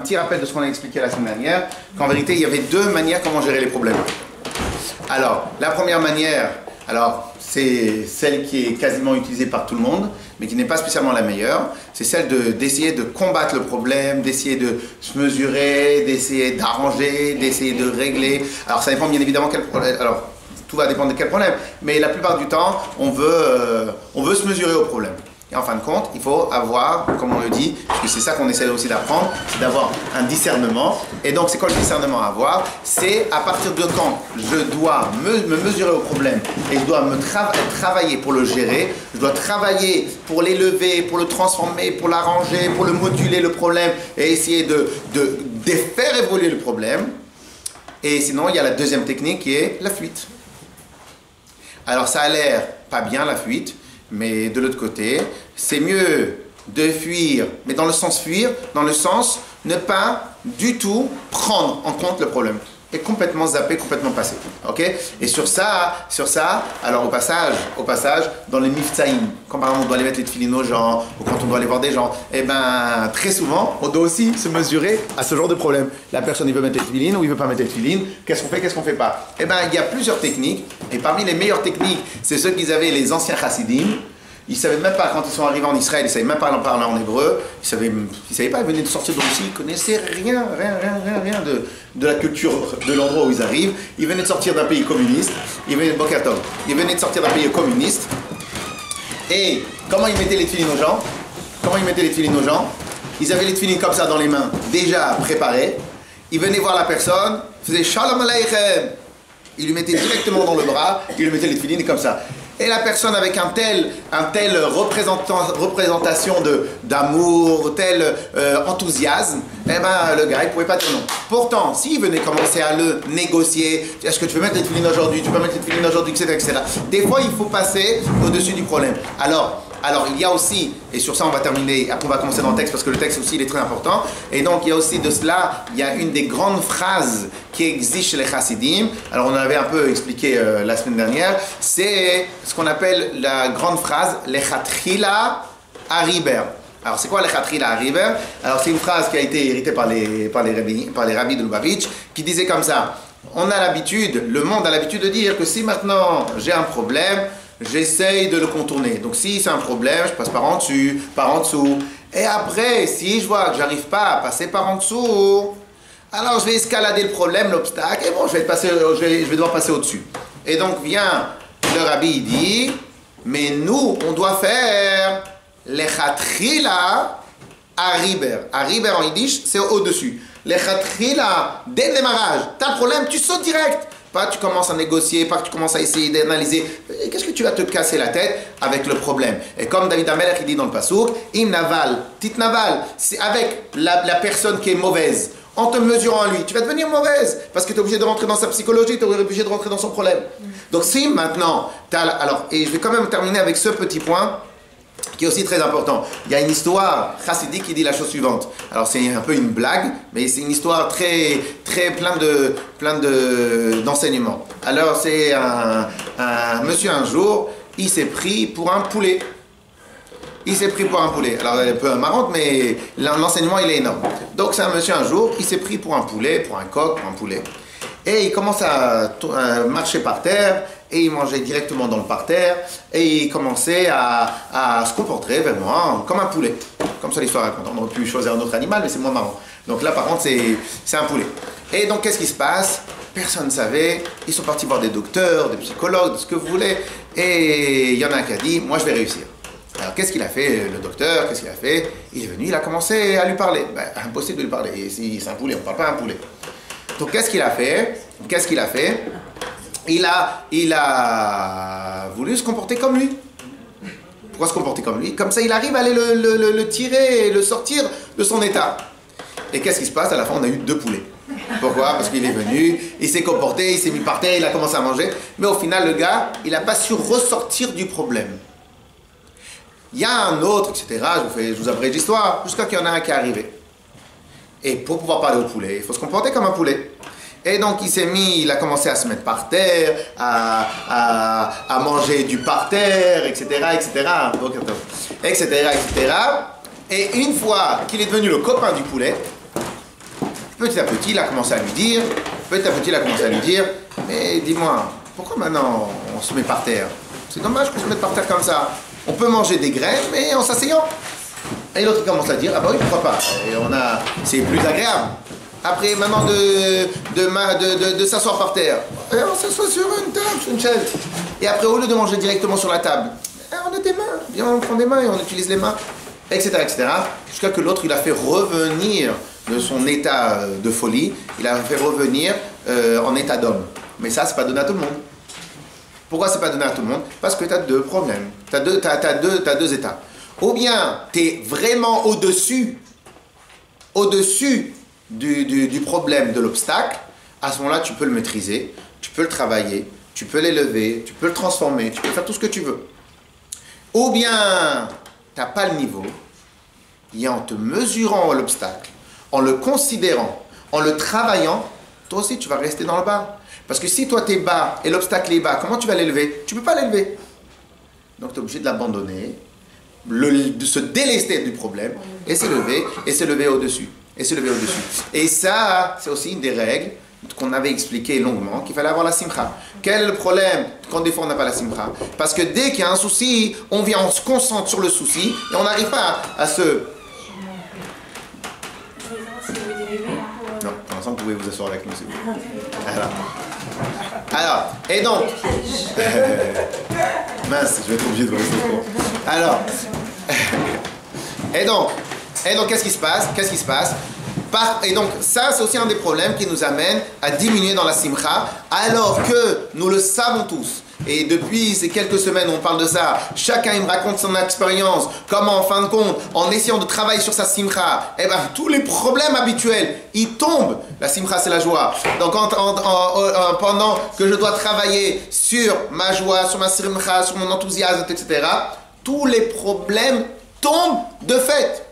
Petit rappel de ce qu'on a expliqué la semaine dernière, qu'en vérité, il y avait deux manières comment gérer les problèmes. Alors, la première manière, c'est celle qui est quasiment utilisée par tout le monde, mais qui n'est pas spécialement la meilleure. C'est celle d'essayer de combattre le problème, d'essayer de se mesurer, d'essayer d'arranger, d'essayer de régler. Alors, ça dépend bien évidemment quel problème. Alors, tout va dépendre de quel problème, mais la plupart du temps, on veut se mesurer au problème. Et en fin de compte, il faut avoir, comme on le dit, puisque c'est ça qu'on essaie aussi d'apprendre, c'est d'avoir un discernement. Et donc, c'est quoi le discernement à avoir? C'est à partir de quand je dois me mesurer au problème et je dois travailler pour le gérer, je dois travailler pour l'élever, pour le transformer, pour l'arranger, pour le moduler le problème et essayer de faire évoluer le problème. Et sinon, il y a la deuxième technique qui est la fuite. Alors, ça a l'air pas bien la fuite. Mais de l'autre côté, c'est mieux de fuir, mais dans le sens fuir, dans le sens ne pas du tout prendre en compte le problème et complètement zapper, complètement passer. Ok? Et sur ça, alors au passage, dans les miftaïm, quand par exemple on doit aller mettre les tefilines aux gens, ou quand on doit aller voir des gens, eh ben très souvent, on doit aussi se mesurer à ce genre de problème. La personne, il veut mettre les tefilines ou il veut pas mettre les tefilines, qu'est-ce qu'on fait pas? Eh ben il y a plusieurs techniques, et parmi les meilleures techniques, c'est ceux qu'ils avaient les anciens chassidim. Ils ne savaient même pas, quand ils sont arrivés en Israël, ils ne savaient même pas parler en hébreu, ils ne savaient pas, ils venaient de sortir de Russie, ils ne connaissaient rien de la culture de l'endroit où ils arrivent. Ils venaient de sortir d'un pays communiste, ils venaient de sortir d'un pays communiste. Et comment ils mettaient les tefilines aux gens? Ils avaient les tefilines comme ça dans les mains, déjà préparées. Ils venaient voir la personne, faisaient Shalom Aleichem. Ils lui mettaient directement dans le bras, ils lui mettaient les tefilines comme ça. Et la personne avec un tel représentation d'amour, tel enthousiasme, eh ben le gars il pouvait pas dire non. Pourtant, s'il venait commencer à le négocier, est-ce que tu veux mettre les tefilines aujourd'hui, tu peux mettre les tefilines aujourd'hui, etc. Des fois, il faut passer au-dessus du problème. Alors, il y a aussi, et sur ça on va terminer, après on va commencer dans le texte parce que le texte aussi il est très important, et donc il y a aussi de cela, il y a une des grandes phrases qui existe chez les chassidim, alors on avait un peu expliqué la semaine dernière, c'est ce qu'on appelle la grande phrase, lechatchila hariber. Alors c'est quoi lechatchila hariber? Alors c'est une phrase qui a été héritée par les rabbis de Lubavitch, qui disait comme ça, le monde a l'habitude de dire que si maintenant j'ai un problème, j'essaye de le contourner. Donc si c'est un problème, je passe par en dessus, par en dessous. Et après, si je vois que j'arrive pas à passer par en dessous, alors je vais escalader le problème, l'obstacle, et bon, je vais devoir passer au-dessus. Et donc vient le rabbi, il dit, mais nous, on doit faire lechatchila hariber. Hariber en yiddish, c'est au-dessus. Lechatchila, dès le démarrage, t'as un problème, tu sautes direct. Pas tu commences à négocier, pas que tu commences à essayer d'analyser. Qu'est-ce que tu vas te casser la tête avec le problème? Et comme David Amelech il dit dans le Passouk, im naval, tit naval, c'est avec la personne qui est mauvaise. En te mesurant à lui, tu vas devenir mauvaise parce que tu es obligé de rentrer dans sa psychologie, tu es obligé de rentrer dans son problème. Donc si maintenant, et je vais quand même terminer avec ce petit point qui est aussi très important. Il y a une histoire chassidique qui dit la chose suivante. Alors c'est un peu une blague, mais c'est une histoire très plein d'enseignements. Alors c'est un monsieur un jour, il s'est pris pour un poulet. Alors elle est un peu marrante, mais l'enseignement il est énorme. Donc c'est un monsieur un jour, il s'est pris pour un poulet, pour un coq, pour un poulet. Et il commence à marcher par terre, et il mangeait directement dans le parterre, et il commençait à se comporter vraiment comme un poulet. Comme ça l'histoire raconte. On aurait pu choisir un autre animal, mais c'est moins marrant. Donc là par contre c'est un poulet. Et donc qu'est-ce qui se passe? Personne ne savait, ils sont partis voir des docteurs, des psychologues, ce que vous voulez, et il y en a un qui a dit, moi je vais réussir. Alors qu'est-ce qu'il a fait le docteur? Qu'est-ce qu'il a fait? Il est venu, il a commencé à lui parler. Impossible de lui parler, et si c'est un poulet, on ne parle pas à un poulet. Donc qu'est-ce qu'il a fait? Il a voulu se comporter comme lui. Pourquoi se comporter comme lui? Comme ça il arrive à aller le tirer et le sortir de son état. Et qu'est-ce qui se passe? À la fin on a eu 2 poulets. Pourquoi? Parce qu'il est venu, il s'est comporté, il s'est mis par terre, il a commencé à manger. Mais au final le gars, il n'a pas su ressortir du problème. Il y a un autre, etc. Je vous abrège l'histoire, jusqu'à qu'il y en a un qui est arrivé. Et pour pouvoir parler au poulet, il faut se comporter comme un poulet. Et donc il a commencé à se mettre par terre, à manger du parterre, etc., etc. Et une fois qu'il est devenu le copain du poulet, Petit à petit, il a commencé à lui dire, mais dis-moi, pourquoi maintenant on se met par terre? C'est dommage qu'on se mette par terre comme ça. On peut manger des graines, mais en s'asseyant. Et l'autre commence à dire, ah bah oui, pourquoi pas? C'est plus agréable. Après, maintenant de s'asseoir par terre, et on s'assoit sur une table, sur une chaise. Et après, au lieu de manger directement sur la table, on a des mains. Viens, on prend des mains et on utilise les mains, etc., etc. Jusqu'à que l'autre, il a fait revenir de son état de folie, il a fait revenir en état d'homme. Mais ça, c'est pas donné à tout le monde. Pourquoi c'est pas donné à tout le monde? Parce que tu as deux problèmes. Tu as deux états. Ou bien tu es vraiment au-dessus du problème, de l'obstacle. À ce moment-là, tu peux le maîtriser, tu peux le travailler, tu peux l'élever, tu peux le transformer, tu peux faire tout ce que tu veux. Ou bien tu n'as pas le niveau, et en te mesurant l'obstacle, en le considérant, en le travaillant, toi aussi tu vas rester dans le bas. Parce que si toi tu es bas et l'obstacle est bas, comment tu vas l'élever? Tu ne peux pas l'élever. Donc tu es obligé de l'abandonner, de se délester du problème et s'élever au-dessus. Et ça, c'est aussi une des règles qu'on avait expliqué longuement, qu'il fallait avoir la simcha. Quel est le problème quand des fois on n'a pas la simcha? Parce que dès qu'il y a un souci, on se concentre sur le souci et on n'arrive pas à se... Non, pour l'instant, vous pouvez vous asseoir avec nous, c'est bon. Alors, et donc... Mince, je vais être obligé de vous rester au courant. Alors, et donc, qu'est-ce qui se passe? Et donc, ça, c'est aussi un des problèmes qui nous amène à diminuer dans la simcha, alors que nous le savons tous. Et depuis ces quelques semaines, on parle de ça. Chacun, il me raconte son expérience. Comment, en fin de compte, en essayant de travailler sur sa simcha, tous les problèmes habituels, ils tombent. La simcha, c'est la joie. Donc, pendant que je dois travailler sur ma joie, sur ma simcha, sur mon enthousiasme, etc., tous les problèmes tombent de fait.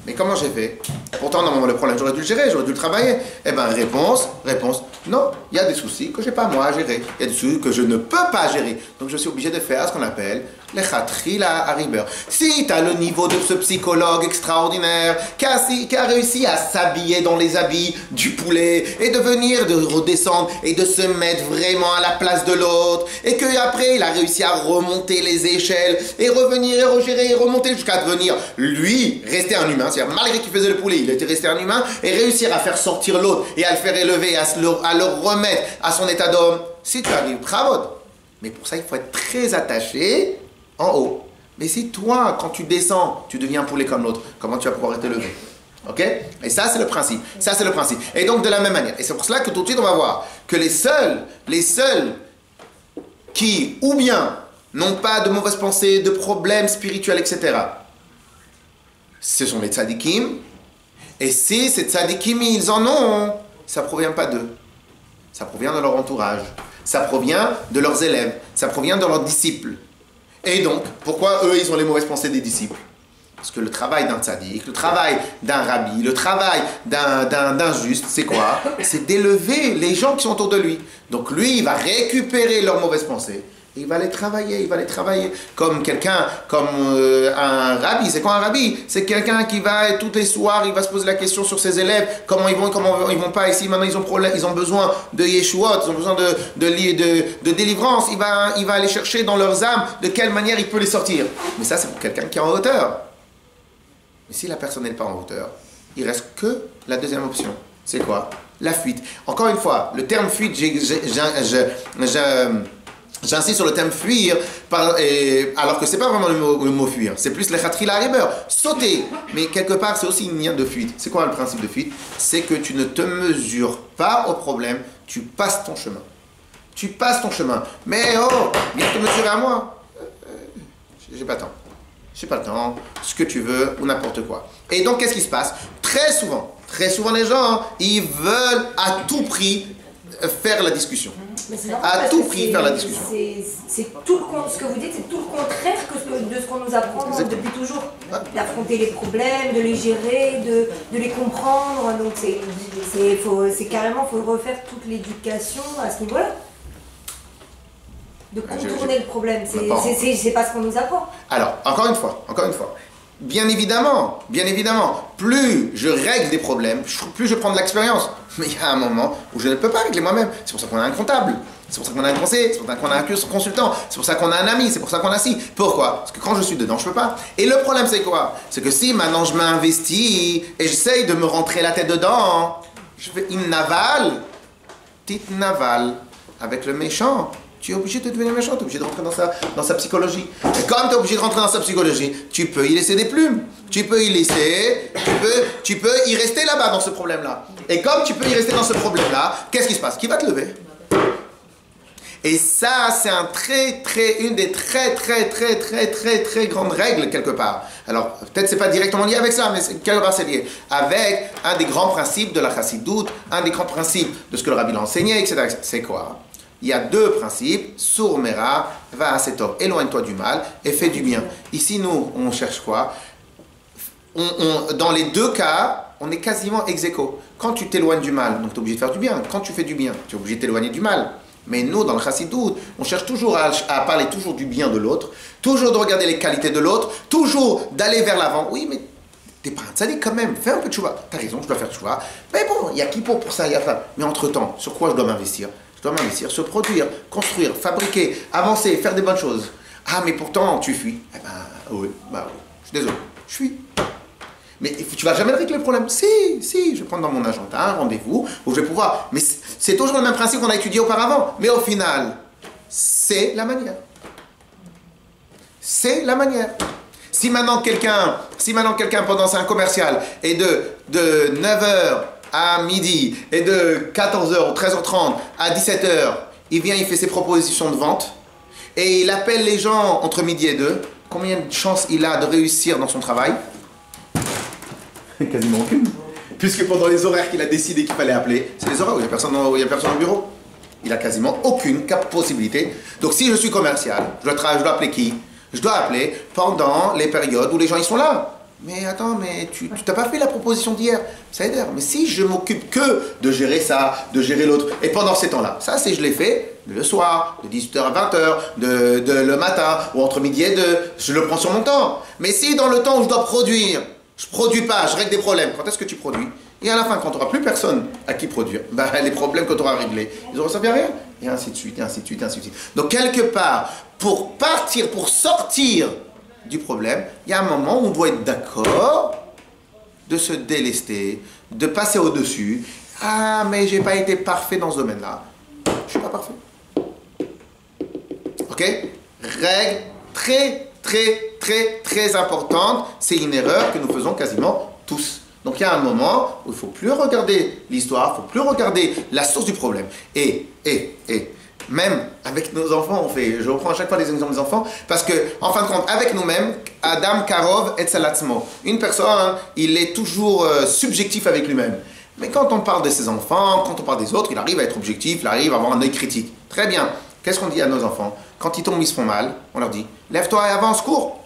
Mais comment j'ai fait? Pourtant, normalement, le problème, j'aurais dû le gérer, j'aurais dû le travailler. Réponse, non, il y a des soucis que je n'ai pas moi à gérer. Il y a des soucis que je ne peux pas gérer. Donc, je suis obligé de faire ce qu'on appelle les khatrila hariber. Si tu as le niveau de ce psychologue extraordinaire qui a réussi à s'habiller dans les habits du poulet et de redescendre et de se mettre vraiment à la place de l'autre et qu'après, il a réussi à remonter les échelles et revenir et regérer et remonter jusqu'à devenir, lui, rester un humain. C'est-à-dire, malgré qu'il faisait le poulet, il était resté un humain et réussir à faire sortir l'autre et à le faire élever, à le remettre à son état d'homme. Si tu arrives, bravo. Mais pour ça, il faut être très attaché en haut. Mais si toi, quand tu descends, tu deviens un poulet comme l'autre, comment tu vas pouvoir te lever? Ok? Et ça, c'est le principe. Et donc, de la même manière. Et c'est pour cela que tout de suite, on va voir que les seuls qui, ou bien, n'ont pas de mauvaises pensées, de problèmes spirituels, etc., ce sont les tzadikim. Et si ces tzadikim, ils en ont, ça ne provient pas d'eux. Ça provient de leur entourage. Ça provient de leurs élèves. Ça provient de leurs disciples. Et donc, pourquoi eux, ils ont les mauvaises pensées des disciples? Parce que le travail d'un tzadik, le travail d'un rabbi, le travail d'un juste, c'est quoi? C'est d'élever les gens qui sont autour de lui. Donc lui, il va récupérer leurs mauvaises pensées. Et il va les travailler, Comme un rabbi. C'est quoi un rabbi? C'est quelqu'un qui va, tous les soirs, il va se poser la question sur ses élèves, comment ils vont pas ici, maintenant ils ont besoin de Yeshuot, ils ont besoin de délivrance, il va aller chercher dans leurs âmes de quelle manière il peut les sortir. Mais ça, c'est pour quelqu'un qui est en hauteur. Mais si la personne n'est pas en hauteur, il reste que la deuxième option. C'est quoi? La fuite. Encore une fois, le terme fuite, j'insiste sur le terme fuir, alors que c'est pas vraiment le mot fuir, c'est plus le khatrila hariber, sauter. Mais quelque part, c'est aussi une lien de fuite. C'est quoi le principe de fuite? C'est que tu ne te mesures pas au problème, tu passes ton chemin. Mais viens te mesurer à moi. J'ai pas le temps, ce que tu veux ou n'importe quoi. Et donc, qu'est-ce qui se passe? Très souvent, les gens, ils veulent à tout prix faire la discussion. À tout prix faire la discussion. C'est tout ce que vous dites, c'est tout le contraire de ce qu'on nous apprend depuis toujours. D'affronter les problèmes, de les gérer, de les comprendre. Donc c'est carrément, il faut refaire toute l'éducation à ce niveau-là. De contourner le problème, c'est pas ce qu'on nous apprend. Alors, encore une fois, bien évidemment, plus je règle des problèmes, plus je prends de l'expérience. Mais il y a un moment où je ne peux pas régler moi-même. C'est pour ça qu'on a un comptable, c'est pour ça qu'on a un conseiller, c'est pour ça qu'on a un consultant, c'est pour ça qu'on a un ami, c'est pour ça qu'on a ci. Pourquoi? Parce que quand je suis dedans, je ne peux pas. Et le problème, c'est quoi? C'est que si maintenant je m'investis et j'essaye de me rentrer la tête dedans, je fais une navale, petite navale, avec le méchant. Tu es obligé de devenir méchant, tu es obligé de rentrer dans sa psychologie. Et comme tu es obligé de rentrer dans sa psychologie, tu peux y laisser des plumes. Tu peux y laisser, tu peux y rester là-bas dans ce problème-là. Et comme tu peux y rester dans ce problème-là, qu'est-ce qui se passe? Qui va te lever? Et ça, c'est une des très grandes règles quelque part. Alors, peut-être c'est pas directement lié avec ça, mais quelque part c'est lié. Avec un des grands principes de la chassidoute, un des grands principes de ce que le rabbi l'a enseigné, etc. C'est quoi? Il y a deux principes, Sour Mera, va à cet homme, éloigne-toi du mal et fais du bien. Ici, nous, on cherche quoi? Dans les deux cas, on est quasiment ex aequo. Quand tu t'éloignes du mal, donc tu es obligé de faire du bien. Quand tu fais du bien, tu es obligé de t'éloigner du mal. Mais nous, dans le chassidout, on cherche toujours à parler toujours du bien de l'autre, toujours de regarder les qualités de l'autre, toujours d'aller vers l'avant. Oui, mais t'es pas un tzaddik quand même, fais un peu de tchouva. T'as raison, je dois faire tchouva. Mais bon, il y a qui pour ça, il y a ça. Mais entre-temps, sur quoi je dois m'investir? Je dois m'investir, se produire, construire, fabriquer, avancer, faire des bonnes choses. Ah, mais pourtant, tu fuis. Eh ben, oui, je suis désolé, je fuis. Mais tu vas jamais régler le problème. Si, je vais prendre dans mon agenda un rendez-vous où je vais pouvoir. Mais c'est toujours le même principe qu'on a étudié auparavant. Mais au final, c'est la manière. C'est la manière. Si maintenant quelqu'un pendant c'est un commercial et de 9h à midi et de 14h ou 13h30 à 17h, il vient, il fait ses propositions de vente et il appelle les gens entre midi et 2, combien de chances il a de réussir dans son travail? Quasiment aucune. Puisque pendant les horaires qu'il a décidé qu'il fallait appeler, c'est les horaires où il n'y a personne au bureau. Il a quasiment aucune possibilité. Donc si je suis commercial, je dois appeler qui? Je dois appeler pendant les périodes où les gens ils sont là. Mais attends, mais tu n'as pas fait la proposition d'hier. Ça aide. Mais si je m'occupe que de gérer ça, de gérer l'autre, et pendant ces temps-là, ça c'est je l'ai fait le soir, de 18h à 20h, le matin, ou entre midi et 2, je le prends sur mon temps. Mais si dans le temps où je dois produire, je ne produis pas, je règle des problèmes, quand est-ce que tu produis? Et à la fin, quand tu n'auras plus personne à qui produire, les problèmes que tu auras réglés, ils auront servi à rien. Et ainsi de suite, et ainsi de suite, et ainsi de suite. Donc quelque part, pour sortir du problème, il y a un moment où on doit être d'accord de se délester, de passer au-dessus. Ah, mais j'ai pas été parfait dans ce domaine-là. Je suis pas parfait. Ok? Règle très importante. C'est une erreur que nous faisons quasiment tous. Donc il y a un moment où il ne faut plus regarder l'histoire, il ne faut plus regarder la source du problème. Et même avec nos enfants, je reprends à chaque fois les exemples des enfants, parce que, en fin de compte, avec nous-mêmes, Adam Karov et Salatzmo. Une personne, il est toujours subjectif avec lui-même. Mais quand on parle de ses enfants, quand on parle des autres, il arrive à être objectif, il arrive à avoir un œil critique. Très bien. Qu'est-ce qu'on dit à nos enfants? Quand ils tombent, ils se font mal, on leur dit, lève-toi et avance, cours.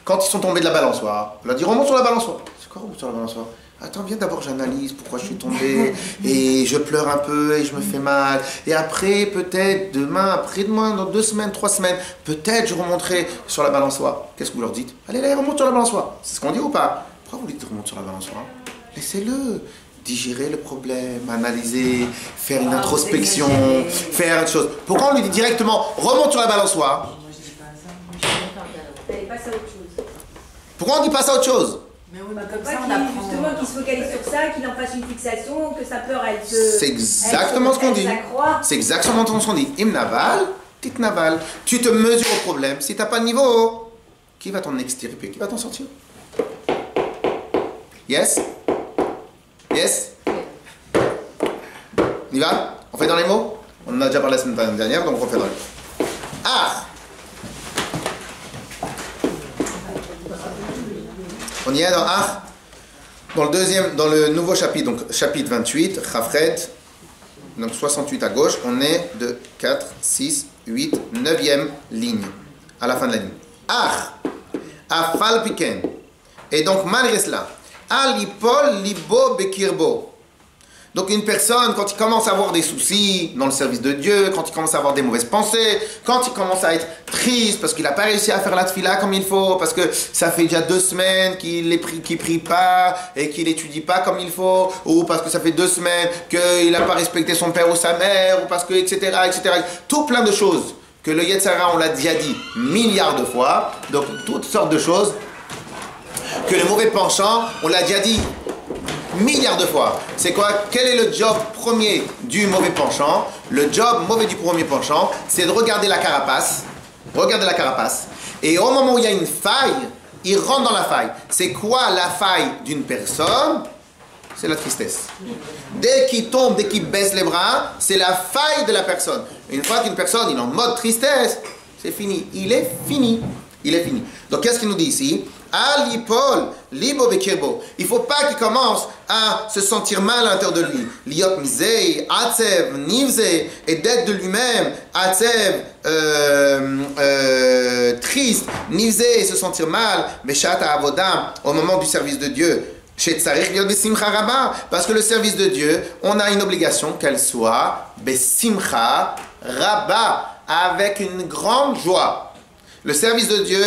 Quand ils sont tombés de la balançoire, on leur dit, remonte sur la balançoire. C'est quoi, remonte sur la balançoire? Attends, viens d'abord, j'analyse pourquoi je suis tombé, et je pleure un peu, et je me fais mal. Et après, peut-être, demain, après-demain, dans 2 semaines, 3 semaines, peut-être je remonterai sur la balançoire. Qu'est-ce que vous leur dites? Allez, remonte sur la balançoire. C'est ce qu'on dit ou pas? Pourquoi vous dites remonte sur la balançoire? Laissez-le digérer le problème, analyser, faire une introspection, faire une chose. Pourquoi on lui dit directement remonte sur la balançoire? Pourquoi on dit pas ça à autre chose? Mais oui, comme ça, on apprend. Justement, qu'il se focalise sur ça, qu'il en fasse une fixation, que sa peur, elle se... C'est exactement ce qu'on dit. C'est exactement ce qu'on dit. Im naval, tit naval. Tu te mesures au problème. Si tu n'as pas de niveau, qui va t'en extirper? Qui va t'en sortir? Yes? Yes? On y va? On fait dans les mots? On en a déjà parlé la semaine dernière, donc on refait dans les mots. Ah! On y est dans Ah, dans le nouveau chapitre, donc chapitre 28, Chafret, donc 68 à gauche, on est de 4, 6, 8, 9e ligne, à la fin de la ligne. Ah, Afal Piken. Et donc malgré cela, Alipol Libo Bekirbo. Donc une personne, quand il commence à avoir des soucis dans le service de Dieu, quand il commence à avoir des mauvaises pensées, quand il commence à être triste parce qu'il n'a pas réussi à faire la tefila comme il faut, parce que ça fait déjà 2 semaines qu'il prie pas et qu'il étudie pas comme il faut, ou parce que ça fait 2 semaines qu'il n'a pas respecté son père ou sa mère, ou parce que, etc., etc. Tout plein de choses que le Yetzer Hara, on l'a déjà dit milliards de fois, donc toutes sortes de choses, que le mauvais penchant, on l'a déjà dit milliards de fois. C'est quoi? Quel est le job premier du mauvais penchant? Le job mauvais du premier penchant, c'est de regarder la carapace. Regarder la carapace. Et au moment où il y a une faille, il rentre dans la faille. C'est quoi la faille d'une personne? C'est la tristesse. Dès qu'il tombe, dès qu'il baisse les bras, c'est la faille de la personne. Une fois qu'une personne est en mode tristesse, c'est fini. Il est fini. Il est fini. Donc qu'est-ce qu'il nous dit ici? Alipol, libo bekirbo. Il ne faut pas qu'il commence à se sentir mal à l'intérieur de lui. Liot mizei, atzev, nivzei, et d'être de lui-même, atzev, triste, nivzei, se sentir mal, beshata avoda, au moment du service de Dieu. Parce que le service de Dieu, on a une obligation qu'elle soit besimcha rabba, avec une grande joie. Le service de Dieu,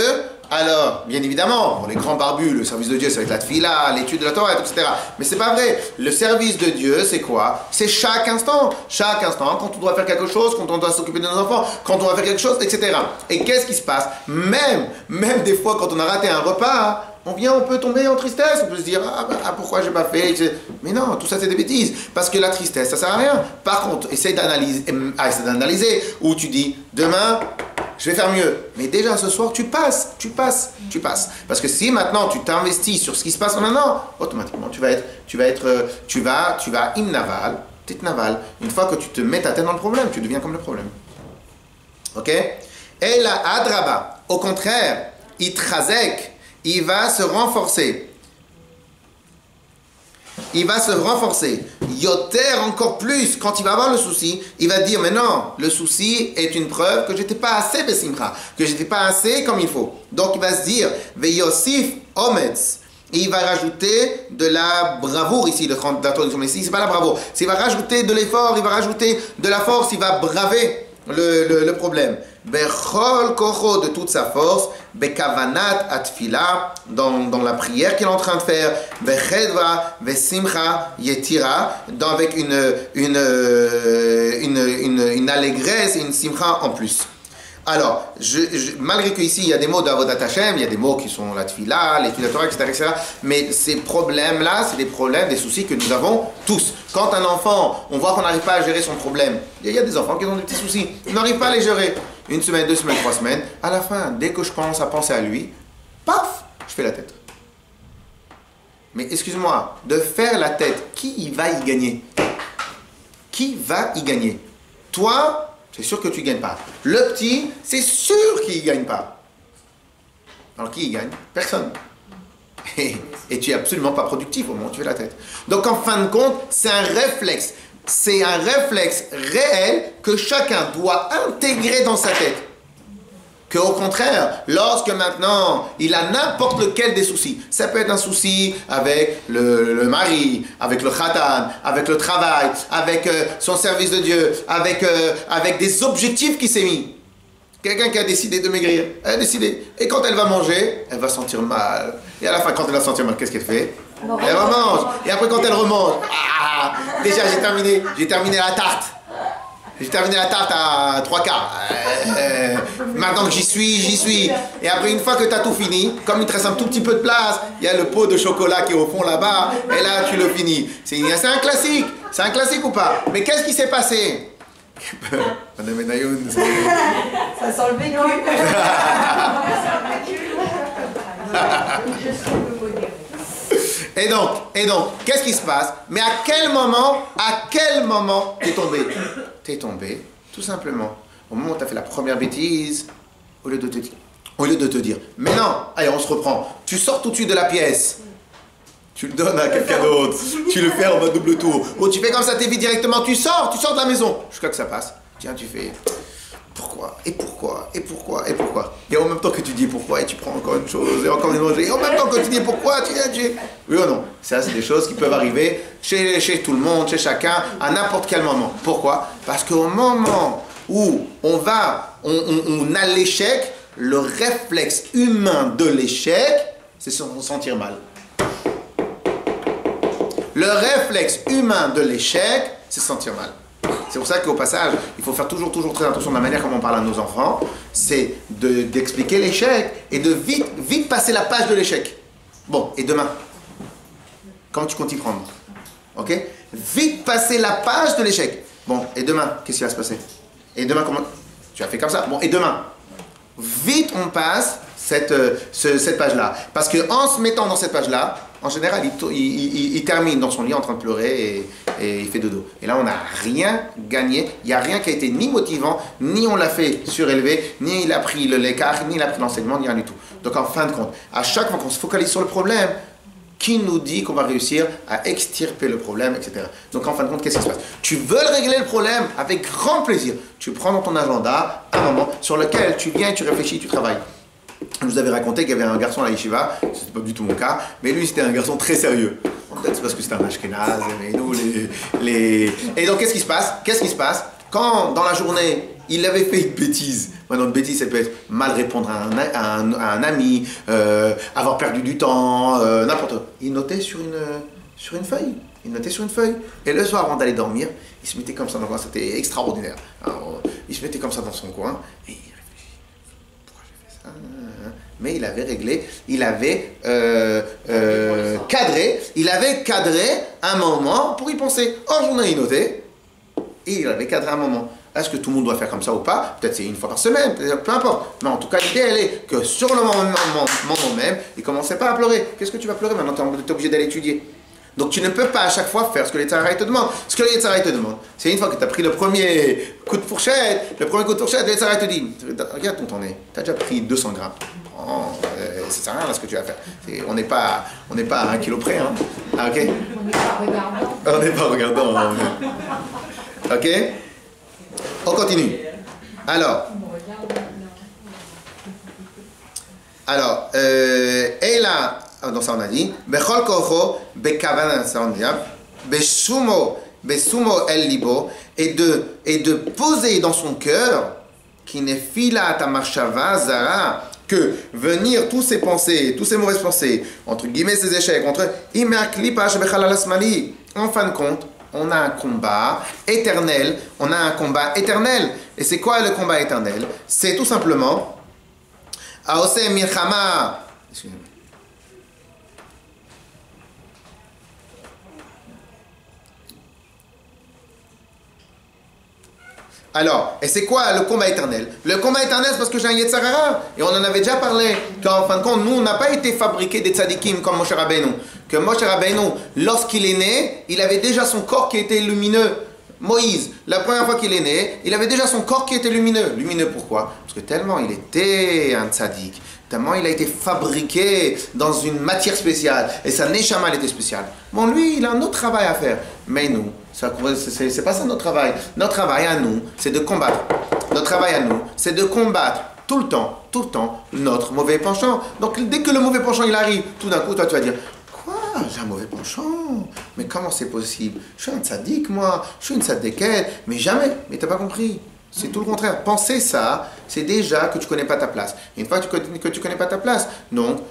alors, bien évidemment, pour les grands barbus, le service de Dieu, ça va être la tefila, l'étude de la Torah, etc. Mais c'est pas vrai. Le service de Dieu, c'est quoi? C'est chaque instant. Chaque instant, quand on doit faire quelque chose, quand on doit s'occuper de nos enfants, quand on doit faire quelque chose, etc. Et qu'est-ce qui se passe? Même des fois, quand on a raté un repas, on peut tomber en tristesse, on peut se dire pourquoi j'ai pas fait, mais non, tout ça c'est des bêtises, parce que la tristesse ça sert à rien. Par contre, essaye d'analyser, où tu dis demain je vais faire mieux, mais déjà ce soir tu passes, parce que si maintenant tu t'investis sur ce qui se passe maintenant, automatiquement tu vas imnaval, titnaval. Une fois que tu te mets ta tête dans le problème, tu deviens comme le problème. Ok? Et la adraba, au contraire, itrazek, il va se renforcer. Yoter encore plus, quand il va avoir le souci, il va dire, mais non, le souci est une preuve que j'étais pas assez besimcha, que j'étais pas assez comme il faut. Donc il va se dire, veyosif ometz, il va rajouter de la bravoure ici, le traduction, mais ici c'est pas la bravoure, il va rajouter de l'effort, il va rajouter de la force, il va braver le problème. Bechol kocho, de toute sa force, bekavanat atfila, dans la prière qu'il est en train de faire, bechedva vesimcha yetira, avec une allégresse et une simcha en plus. Alors, malgré qu'ici il y a des mots d'Avodat Hashem, il y a des mots qui sont la tefila, l'étude de la Torah, etc., mais ces problèmes-là, c'est des problèmes, des soucis que nous avons tous. Quand un enfant, on voit qu'on n'arrive pas à gérer son problème, il y a des enfants qui ont des petits soucis, ils n'arrivent pas à les gérer. 1 semaine, 2 semaines, 3 semaines, à la fin, dès que je commence à penser à lui, paf, je fais la tête. Mais excuse-moi, de faire la tête, qui va y gagner? Qui va y gagner? Toi, c'est sûr que tu ne gagnes pas. Le petit, c'est sûr qu'il ne gagne pas. Alors qui y gagne? Personne. Et tu n'es absolument pas productif au moment où tu fais la tête. Donc en fin de compte, c'est un réflexe. C'est un réflexe réel que chacun doit intégrer dans sa tête. Qu'au contraire, lorsque maintenant il a n'importe lequel des soucis, ça peut être un souci avec le mari, avec le khatan, avec le travail, avec son service de Dieu, avec des objectifs qu'il s'est mis. Quelqu'un qui a décidé de maigrir, elle a décidé. Et quand elle va manger, elle va sentir mal. Et à la fin, quand elle va sentir mal, qu'est-ce qu'elle fait? Elle remange. Et après, quand elle remange, déjà j'ai terminé la tarte. J'ai terminé la tarte à 3/4. Maintenant que j'y suis. Et après, une fois que tu as tout fini, comme il te reste un tout petit peu de place, il y a le pot de chocolat qui est au fond là-bas, et là, tu le finis. C'est un classique. C'est un classique ou pas? Mais qu'est-ce qui s'est passé? Madame Benayoun, ça sent le vécu. Et donc, qu'est-ce qui se passe? Mais à quel moment t'es tombé? T'es tombé, tout simplement, au moment où t'as fait la première bêtise, au lieu de te dire, mais non, allez, on se reprend. Tu sors tout de suite de la pièce. Tu le donnes à quelqu'un d'autre. Tu le fais en mode double tour. Ou tu fais comme ça, t'évites directement, tu sors de la maison. Jusqu'à que ça passe. Tiens, tu fais... Pourquoi? Et en même temps que que tu dis pourquoi et tu prends encore une chose et encore une chose. Et en même temps que tu dis pourquoi, tu dis... Oui ou non? Ça, c'est des choses qui peuvent arriver chez tout le monde, chez chacun, à n'importe quel moment. Pourquoi? Parce qu'au moment où on a l'échec, le réflexe humain de l'échec, c'est se sentir mal. Le réflexe humain de l'échec, c'est se sentir mal. C'est pour ça qu'au passage, il faut faire toujours très attention de la manière comme on parle à nos enfants. C'est d'expliquer l'échec et de vite passer la page de l'échec. Bon, et demain? Comment tu comptes y prendre? Ok? Vite passer la page de l'échec. Bon, et demain, qu'est-ce qui va se passer? Et demain, comment? Tu as fait comme ça? Bon, et demain? Vite, on passe cette page-là. Parce qu'en se mettant dans cette page-là, en général, il termine dans son lit en train de pleurer et il fait dodo. Et là, on n'a rien gagné. Il n'y a rien qui a été ni motivant, ni on l'a fait surélever, ni il a pris l'écart, ni il a pris l'enseignement, ni rien du tout. Donc, en fin de compte, à chaque fois qu'on se focalise sur le problème, qui nous dit qu'on va réussir à extirper le problème, etc. Donc, en fin de compte, qu'est-ce qui se passe? Tu veux régler le problème avec grand plaisir. Tu prends dans ton agenda un moment sur lequel tu viens, tu réfléchis, tu travailles. Je vous avais raconté qu'il y avait un garçon à la yeshiva, c'était pas du tout mon cas, mais lui c'était un garçon très sérieux. Peut-être c'est parce que c'était un ashkénaze, mais nous Et donc qu'est-ce qui se passe? Quand dans la journée, il avait fait une bêtise. Maintenant, une bêtise, ça peut être mal répondre à un ami, avoir perdu du temps, n'importe quoi. Il notait sur une feuille. Et le soir, avant d'aller dormir, il se mettait comme ça dans le coin. C'était extraordinaire. Alors, il se mettait comme ça dans son coin et il réfléchit. Pourquoi j'ai fait ça? Mais il avait réglé, il avait cadré un moment pour y penser. En journée, il notait et il avait cadré un moment. Est-ce que tout le monde doit faire comme ça ou pas? Peut-être c'est une fois par semaine, peu importe. Mais en tout cas, l'idée, elle est que sur le moment même, il ne commençait pas à pleurer. Qu'est-ce que tu vas pleurer maintenant? Tu es obligé d'aller étudier. Donc tu ne peux pas à chaque fois faire ce que les Yetzirah te demandent. Ce que les Yetzirah te demandent, c'est une fois que tu as pris le premier coup de fourchette, les Yetzirah te dit, regarde ton nez, tu as déjà pris 200 grammes. Oh, ça sert à rien là ce que tu vas faire. On n'est pas à 1 kilo près. Hein. Ah, ok? On n'est pas regardant. Ok? On continue. Alors, et là, donc ça on a dit, Bechol kocho bekavana, ça on dit, Beshumo el libo, et de poser dans son cœur, qui n'est fila tamashava zara, que venir tous ces pensées, tous ces mauvaises pensées, entre guillemets ces échecs, entre imer klipa shebechalal asmali, en fin de compte, on a un combat éternel, Et c'est quoi le combat éternel? C'est tout simplement Aose Milchama. Alors, et c'est quoi le combat éternel? Le combat éternel, c'est parce que j'ai un Yetzer Hara. Et on en avait déjà parlé. Qu'en fin de compte, nous, on n'a pas été fabriqués des tzadikim comme Moshe Rabbeinu. Que Moshe Rabbeinu, lorsqu'il est né, il avait déjà son corps qui était lumineux. Moïse, la première fois qu'il est né, il avait déjà son corps qui était lumineux. Lumineux pourquoi? Parce que tellement il était un tzadik, tellement il a été fabriqué dans une matière spéciale, et sa neshama elle était spéciale. Bon, lui, il a un autre travail à faire. Mais nous, c'est pas ça notre travail. Notre travail à nous, c'est de combattre. Notre travail à nous, c'est de combattre tout le temps, notre mauvais penchant. Donc, dès que le mauvais penchant il arrive, tout d'un coup, toi, tu vas dire, j'ai un mauvais penchant, mais comment c'est possible? Je suis un tzaddik, moi, je suis une tzaddiquette, mais jamais, mais t'as pas compris. C'est tout le contraire. Penser ça, c'est déjà que tu connais pas ta place. Et une fois que tu connais pas ta place, donc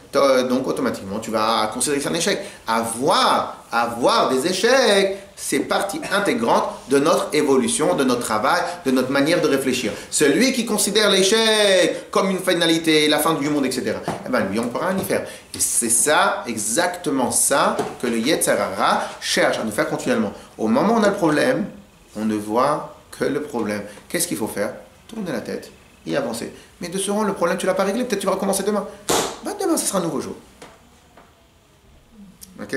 automatiquement, tu vas considérer que c'est un échec. Avoir des échecs, c'est partie intégrante de notre évolution, de notre travail, de notre manière de réfléchir. Celui qui considère l'échec comme une finalité, la fin du monde, etc., eh ben lui, on ne peut rien y faire. Et c'est ça, exactement ça, que le Yetzer Hara cherche à nous faire continuellement. Au moment où on a le problème, on ne voit que le problème. Qu'est-ce qu'il faut faire? Tourner la tête et avancer. Mais de ce rang, le problème, tu ne l'as pas réglé. Peut-être tu vas recommencer demain. Ben, demain, ce sera un nouveau jour. Ok?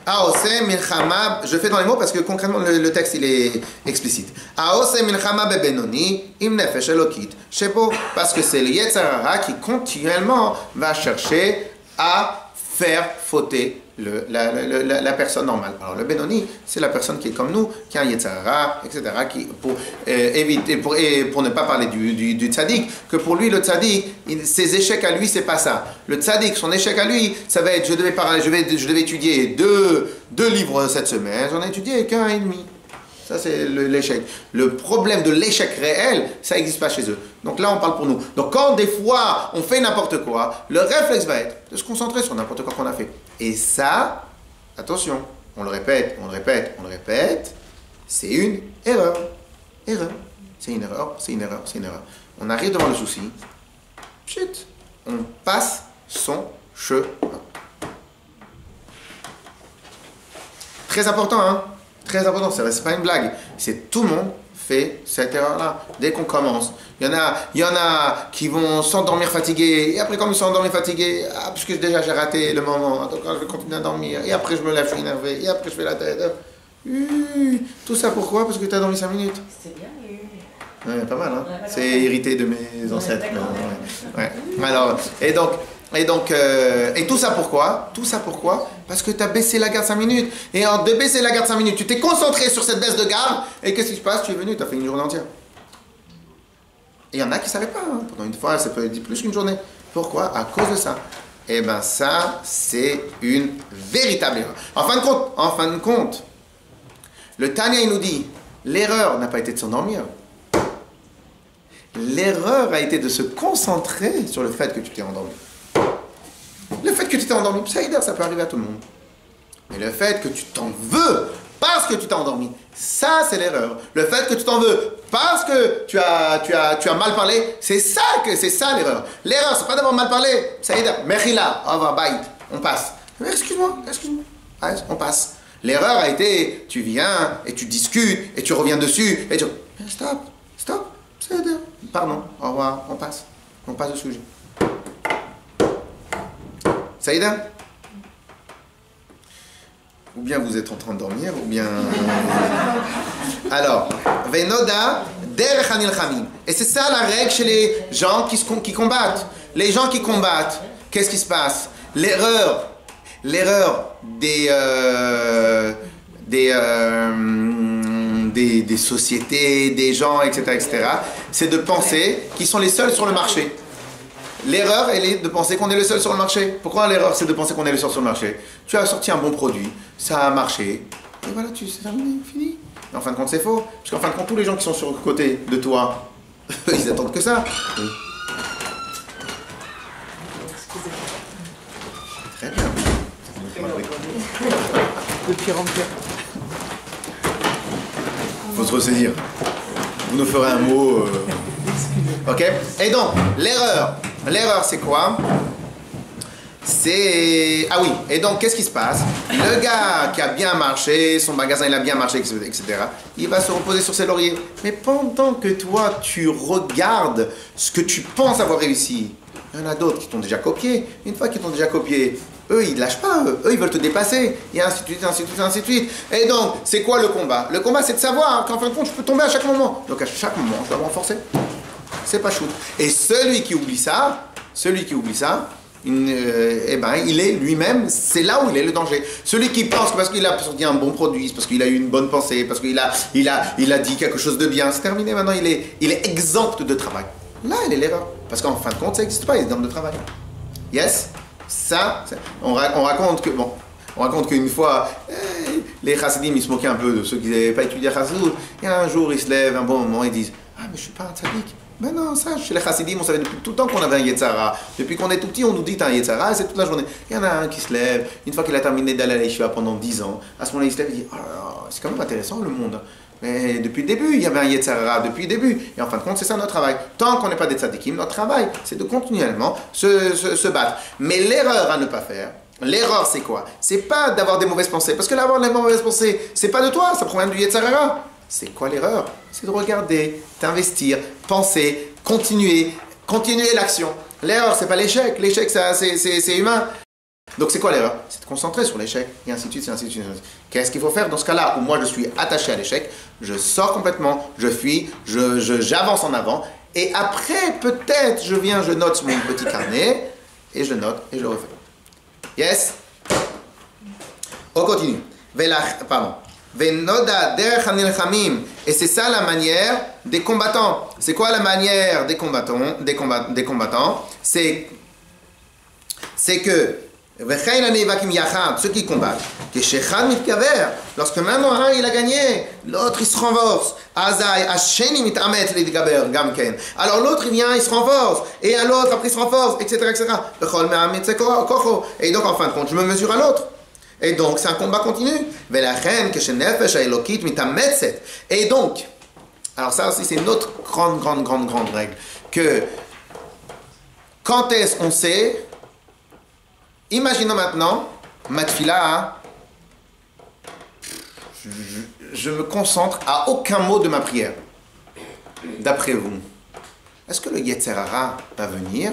Aose milchama, je fais dans les mots parce que concrètement le texte il est explicite. Aose milchama bebenoni im nefesh elokit. Shepo, parce que c'est le Yetzer Hara qui continuellement va chercher à faire fauter la personne normale. Alors le Benoni, c'est la personne qui est comme nous, qui a un Yetzara, etc., qui, pour éviter, pour ne pas parler du tzaddik, que pour lui, le tzaddik, ses échecs à lui, c'est pas ça. Le tzaddik, son échec à lui, ça va être, je devais étudier deux livres cette semaine, j'en ai étudié qu'un et demi. Ça, c'est l'échec. Le problème de l'échec réel, ça n'existe pas chez eux. Donc là, on parle pour nous. Donc quand des fois, on fait n'importe quoi, le réflexe va être de se concentrer sur n'importe quoi qu'on a fait. Et ça, attention, on le répète, c'est une erreur. C'est une erreur. On arrive devant le souci, chut, on passe son chemin. Très important, hein? Très important, c'est pas une blague. C'est tout le monde fait cette erreur-là. Dès qu'on commence, il y en a qui vont s'endormir fatigués, et après quand ils sont endormis fatigués, puisque déjà j'ai raté le moment, donc je vais continuer à dormir, et après je me lève, je suis énervé, et après je fais la tête. Tout ça pourquoi? Parce que tu as dormi 5 minutes. C'est bien. Ouais, pas mal, hein? C'est hérité de mes ancêtres. Ouais. Alors, et tout ça pourquoi? Parce que tu as baissé la garde 5 minutes. Et en de baisser la garde 5 minutes, tu t'es concentré sur cette baisse de garde. Et qu'est-ce qui se passe? Tu es venu, tu as fait une journée entière. Et il y en a qui ne savaient pas. Hein. Pendant une fois, ça peut être plus qu'une journée. Pourquoi? À cause de ça. Eh bien ça, c'est une véritable erreur. En fin de compte, le Tanya, il nous dit, l'erreur n'a pas été de s'endormir. L'erreur a été de se concentrer sur le fait que tu t'es endormi. Le fait que tu t'es endormi, ça peut arriver à tout le monde. Mais le fait que tu t'en veux parce que tu t'es endormi, ça c'est l'erreur. Le fait que tu t'en veux parce que tu as mal parlé, c'est ça l'erreur. L'erreur, c'est pas d'avoir mal parlé. Mechila, on passe. Mais excuse-moi. Ouais, on passe. L'erreur a été, tu viens et tu discutes et tu reviens dessus et tu dis stop, pardon, au revoir, on passe au sujet. Saïda? Ou bien vous êtes en train de dormir, ou bien... Alors, Venoda derech hanilchamim. Et c'est ça la règle chez les gens qui combattent. Les gens qui combattent, qu'est-ce qui se passe? L'erreur des sociétés, des gens, etc., c'est de penser qu'ils sont les seuls sur le marché. L'erreur, elle est de penser qu'on est le seul sur le marché. Pourquoi l'erreur, c'est de penser qu'on est le seul sur le marché? Tu as sorti un bon produit, ça a marché, et voilà, c'est terminé, fini. Mais en fin de compte, c'est faux. Parce qu'en fin de compte, tous les gens qui sont sur le côté de toi, ils attendent que ça. Oui. Très bien. De pire en pire. Faut se ressaisir. Vous nous ferez un mot... Ok? Et donc, l'erreur, c'est quoi? C'est... Ah oui, et donc, qu'est-ce qui se passe? Le gars qui a bien marché, son magasin, il a bien marché, etc., il va se reposer sur ses lauriers. Mais pendant que toi, tu regardes ce que tu penses avoir réussi, il y en a d'autres qui t'ont déjà copié. Une fois qu'ils t'ont déjà copié, eux, ils ne lâchent pas. Eux, ils veulent te dépasser. Et ainsi de suite. Et donc, c'est quoi le combat? Le combat, c'est de savoir qu'en fin de compte, je peux tomber à chaque moment. Donc, à chaque moment, je dois me renforcer. C'est pas shoot. Et celui qui oublie ça, il est lui-même, c'est là où il est le danger. Celui qui pense que parce qu'il a sorti un bon produit, parce qu'il a eu une bonne pensée, parce qu'il a dit quelque chose de bien, c'est terminé, maintenant il est exempt de travail. Là, elle est l'erreur. Parce qu'en fin de compte, ça n'existe pas, il y a des normes de travail. Yes? Ça, on raconte qu'une fois, les chassidim, ils se moquaient un peu de ceux qui n'avaient pas étudié chassidut. Et un jour, ils se lèvent, un bon moment, ils disent, ah, mais je suis pas un tzaddik. Mais non, ça, chez les chassidim, on savait depuis tout le temps qu'on avait un Yetzara. Depuis qu'on est tout petit, on nous dit t'as un Yetzara, et c'est toute la journée. Il y en a un qui se lève, une fois qu'il a terminé d'aller à l'Yeshiva pendant 10 ans, à ce moment-là, il se lève et dit, oh là là, c'est quand même intéressant le monde. Mais depuis le début, il y avait un Yetzara, depuis le début. Et en fin de compte, c'est ça notre travail. Tant qu'on n'est pas des tzadikim, notre travail, c'est de continuellement se battre. Mais l'erreur à ne pas faire, l'erreur, c'est quoi? C'est pas d'avoir des mauvaises pensées. Parce que d'avoir des mauvaises pensées, c'est pas de toi, ça provient du Yetzara. C'est quoi l'erreur? C'est de regarder, d'investir, penser, continuer l'action. L'erreur, c'est pas l'échec. L'échec, c'est humain. Donc c'est quoi l'erreur? C'est de concentrer sur l'échec, et ainsi de suite, Qu'est-ce qu'il faut faire dans ce cas-là où moi je suis attaché à l'échec? Je sors complètement, je fuis, j'avance en avant, et après, peut-être, je note mon petit carnet, et je note, et je refais. Yes? On continue. Pardon. Venoda derech hanilchamim. Et c'est ça la manière des combattants. C'est quoi la manière des combattants? C'est que ceux qui combattent, lorsque maintenant un il a gagné, l'autre il se renforce. Alors l'autre il vient, il se renforce, et à l'autre après il se renforce, etc. Et donc en fin de compte, je me mesure à l'autre. Et donc c'est un combat continu. Et donc, alors ça aussi c'est une autre grande règle, que quand est-ce qu'on sait. Imaginons maintenant, ma tefila, je me concentre à aucun mot de ma prière. D'après vous, est-ce que le Yetzer Hara va venir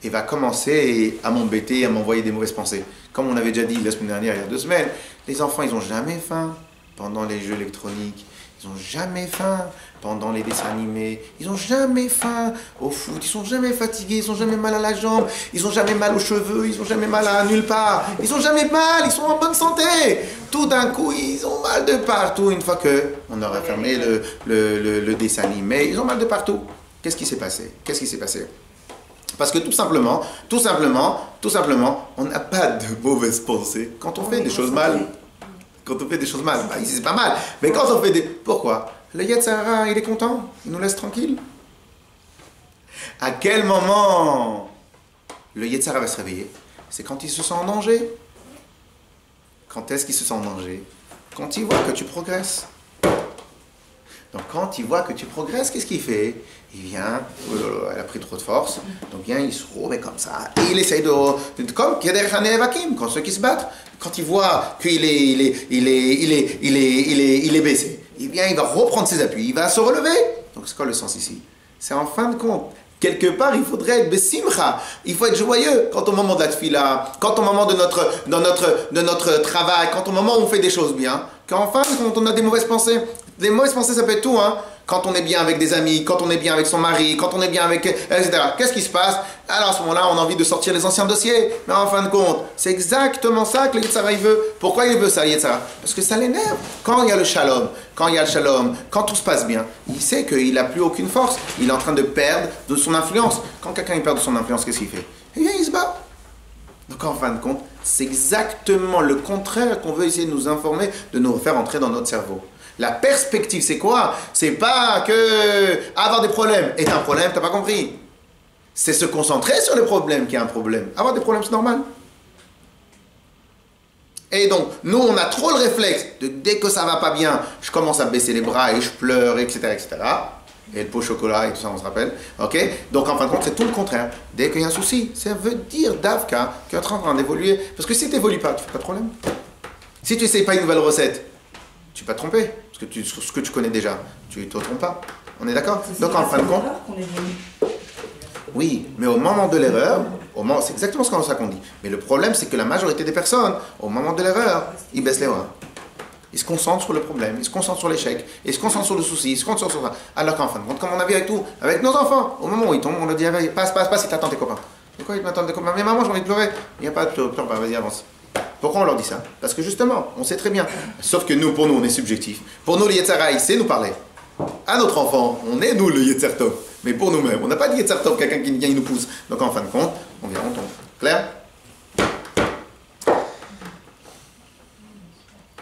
et va commencer à m'embêter, à m'envoyer des mauvaises pensées? Comme on avait déjà dit la semaine dernière, il y a 2 semaines, les enfants, ils n'ont jamais faim pendant les jeux électroniques. Ils n'ont jamais faim pendant les dessins animés. Ils n'ont jamais faim au foot. Ils sont jamais fatigués. Ils n'ont jamais mal à la jambe. Ils n'ont jamais mal aux cheveux. Ils n'ont jamais mal à nulle part. Ils n'ont jamais mal. Ils sont en bonne santé. Tout d'un coup, ils ont mal de partout. Une fois qu'on aura fermé le dessin animé, ils ont mal de partout. Qu'est-ce qui s'est passé? Parce que tout simplement, on n'a pas de mauvaises pensées quand on fait des choses mal. Quand on fait des choses mal, bah, c'est pas mal. Mais quand on fait des... Pourquoi? Le Yetzer Hara, il est content. Il nous laisse tranquille. À quel moment le Yetzer Hara va se réveiller? C'est quand il se sent en danger. Quand est-ce qu'il se sent en danger? Quand il voit que tu progresses. Donc quand il voit que tu progresses, qu'est-ce qu'il fait? Il vient, oh là là, elle a pris trop de force, donc vient, il se remet comme ça, et il essaye comme Keder Hanei Vakim, quand ceux qui se battent, quand il voit qu'il est baissé, il vient, il va reprendre ses appuis, il va se relever. Donc c'est quoi le sens ici? C'est en fin de compte, quelque part, il faudrait être besimcha, il faut être joyeux quand au moment de la tefila, quand au moment de notre travail, quand au moment où on fait des choses bien, qu'en fin de compte, on a des mauvaises pensées. Des mauvaises pensées, ça peut être tout, hein. Quand on est bien avec des amis, quand on est bien avec son mari, quand on est bien avec... etc. Qu'est-ce qui se passe? Alors à ce moment-là, on a envie de sortir les anciens dossiers. Mais en fin de compte, c'est exactement ça que le Yetzer Hara il veut. Pourquoi il veut ça, le Yetzer Hara? Parce que ça l'énerve. Quand il y a le shalom, quand tout se passe bien, il sait qu'il n'a plus aucune force. Il est en train de perdre de son influence. Quand quelqu'un il perd de son influence, qu'est-ce qu'il fait? Eh bien, il se bat. Donc en fin de compte, c'est exactement le contraire qu'on veut essayer de nous informer, de nous faire entrer dans notre cerveau. La perspective, c'est quoi? C'est pas que avoir des problèmes est un problème, t'as pas compris? C'est se concentrer sur les problèmes qui est un problème. Avoir des problèmes, c'est normal. Et donc, nous, on a trop le réflexe de dès que ça va pas bien, je commence à baisser les bras et je pleure, etc., etc. Et le pot au chocolat et tout ça, on se rappelle. Ok? Donc, en fin de compte, c'est tout le contraire. Dès qu'il y a un souci, ça veut dire, Davka, que tu es en train d'évoluer. Parce que si tu n'évolues pas, tu fais pas de problème. Si tu n'essayes pas une nouvelle recette, tu vas te tromper. Parce que ce que tu connais déjà, tu ne te trompes pas. On est d'accord? Donc, en fin de compte... Oui, mais au moment de l'erreur, c'est exactement ça qu'on dit. Mais le problème, c'est que la majorité des personnes, au moment de l'erreur, ils baissent les bras. Ils se concentrent sur le problème, ils se concentrent sur l'échec, ils se concentrent sur le souci, ils se concentrent sur ça. Alors qu'en fin de compte, comme on a vu avec tout, avec nos enfants, au moment où ils tombent, on leur dit passe, et t'attends tes copains. Pourquoi ils m'attendent tes copains? Mais maman, j'ai envie de pleurer. Il n'y a pas de pleurs, vas-y, avance. Pourquoi on leur dit ça? Parce que justement, on sait très bien. Sauf que nous, pour nous, on est subjectif. Pour nous, le Yetzer Hara, il sait nous parler. À notre enfant, on est nous le Yetzer Tov. Mais pour nous-mêmes, on n'a pas de Yetzer Tov, quelqu'un qui vient, il nous pousse. Donc en fin de compte, on vient, on tombe. Clair?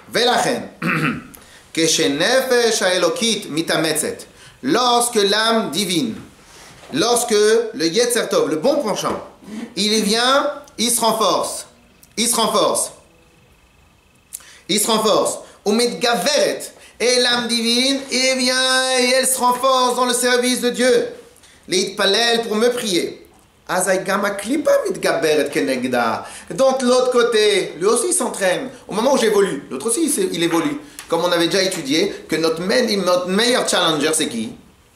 Velachen. Keshenefesh haelokit mitametzet. Lorsque l'âme divine, lorsque le Yetzer Tov, le bon penchant, il vient, il se renforce. Il se renforce. Umitgaveret. Et l'âme divine, eh bien, elle se renforce dans le service de Dieu. Leitpalel pour me prier. Azaygama klipa mitgaberet kenegda. Donc l'autre côté, lui aussi il s'entraîne. Au moment où j'évolue, l'autre aussi il évolue. Comme on avait déjà étudié, que notre meilleur challenger, c'est qui?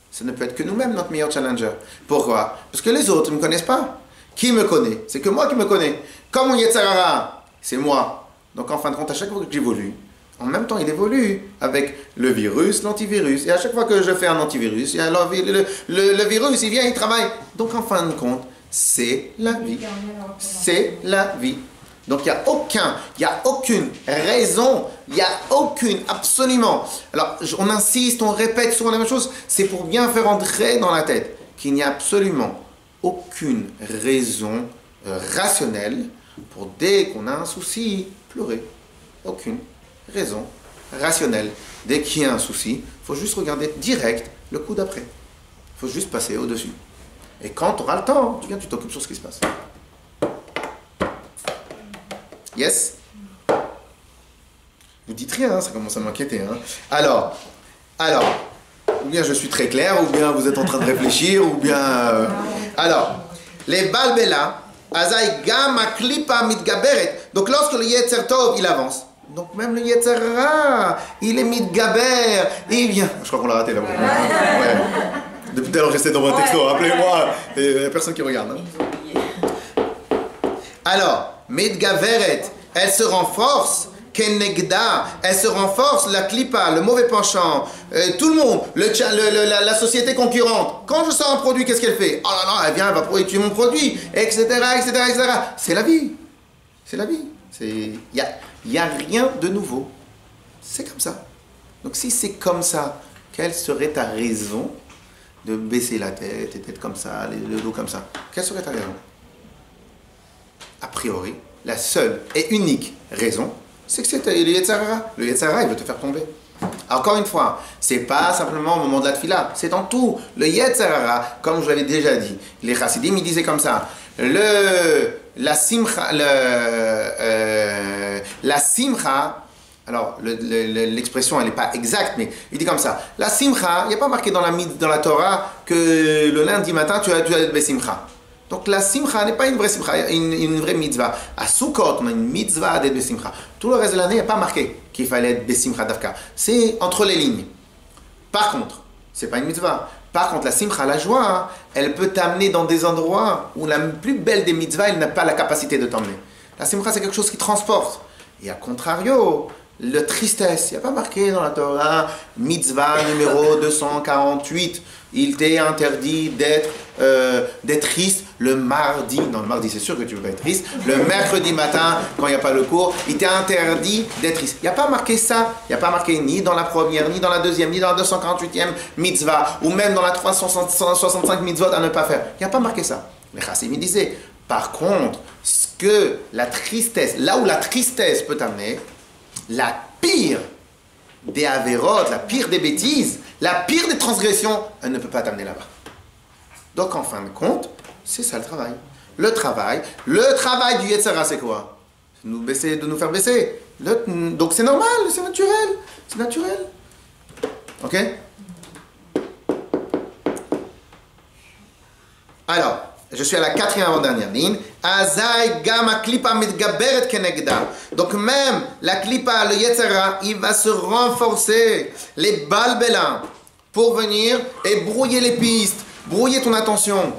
Ça ne peut être que nous-mêmes, notre meilleur challenger. Pourquoi? Parce que les autres ne me connaissent pas. Qui me connaît? C'est que moi qui me connais. Comme mon Yetzer Hara, c'est moi. Donc en fin de compte, à chaque fois que j'évolue, en même temps, il évolue avec le virus, l'antivirus. Et à chaque fois que je fais un antivirus, le virus, il vient, il travaille. Donc en fin de compte, c'est la vie. C'est la vie. Donc il n'y a aucune raison, il n'y a aucune, absolument. Alors on insiste, on répète souvent la même chose, c'est pour bien faire entrer dans la tête qu'il n'y a absolument aucune raison rationnelle pour dès qu'on a un souci, pleurer. Aucune raison rationnelle. Dès qu'il y a un souci, il faut juste regarder direct le coup d'après. Il faut juste passer au-dessus. Et quand tu auras le temps, tu t'occupes sur ce qui se passe. Yes? Vous dites rien, hein, ça commence à m'inquiéter. Hein. Alors, ou bien je suis très clair, ou bien vous êtes en train de réfléchir, ou bien... Alors, les balbela, azai gama klipa mitgaberet. Donc lorsque le Yetzer Tov, il avance, donc même le Yetzer Hara, il est mitgaber, et il vient... Je crois qu'on l'a raté là-bas. Ouais. Depuis tout à l'heure, j'essaie d'envoyer un texto, rappelez-moi, il n'y a personne qui regarde. Hein. Alors, mitgaberet, elle se renforce. Kenegda, elle se renforce, la clipa, le mauvais penchant, tout le monde, la société concurrente. Quand je sors un produit, qu'est-ce qu'elle fait? Oh là là, elle vient, elle va tuer mon produit, etc., etc., etc. C'est la vie. C'est la vie. Il n'y a rien de nouveau. C'est comme ça. Donc si c'est comme ça, quelle serait ta raison de baisser la tête et d'être comme ça, le dos comme ça? Quelle serait ta raison? A priori, la seule et unique raison, c'est que c'est le Yetzer Hara. Le Yetzer Hara, il veut te faire tomber. Encore une fois, c'est pas simplement au moment de la tfila, c'est dans tout. Le Yetzer Hara, comme je l'avais déjà dit, les chassidim, ils disaient comme ça, la simcha, alors l'expression, elle n'est pas exacte, mais il dit comme ça, la simcha, il n'y a pas marqué dans la Torah que le lundi matin, tu as être besimcha. Donc la simcha n'est pas une vraie simcha, une vraie mitzvah. À Sukkot, on a une mitzvah d'être besimcha. Tout le reste de l'année, il n'y a pas marqué qu'il fallait être besimcha d'Afka. C'est entre les lignes. Par contre, c'est pas une mitzvah. Par contre, la simcha, la joie, elle peut t'amener dans des endroits où la plus belle des mitzvahs, elle n'a pas la capacité de t'emmener. La simcha, c'est quelque chose qui transporte. Et à contrario, la tristesse, il n'y a pas marqué dans la Torah, mitzvah numéro 248. Il t'est interdit d'être triste le mardi. Non, le mardi, c'est sûr que tu ne veux pas être triste. Le mercredi matin, quand il n'y a pas le cours, il t'est interdit d'être triste. Il n'y a pas marqué ça. Il n'y a pas marqué ni dans la première, ni dans la deuxième, ni dans la 248e mitzvah, ou même dans la 365 mitzvot à ne pas faire. Il n'y a pas marqué ça. Les chassim disaient, par contre, ce que la tristesse, là où la tristesse peut t'amener, la pire des avérotes, la pire des bêtises, la pire des transgressions, elle ne peut pas t'amener là-bas. Donc en fin de compte, c'est ça le travail. Le travail du Yetzer Hara, c'est quoi? C'est de nous faire baisser. Donc c'est normal, c'est naturel. C'est naturel. Ok? Alors, je suis à la 4e avant-dernière ligne. Azai gama klipa mitgaberet kenegda. Donc même la klipa, le Yetzer Hara, il va se renforcer. Les balbela pour venir et brouiller les pistes, brouiller ton attention.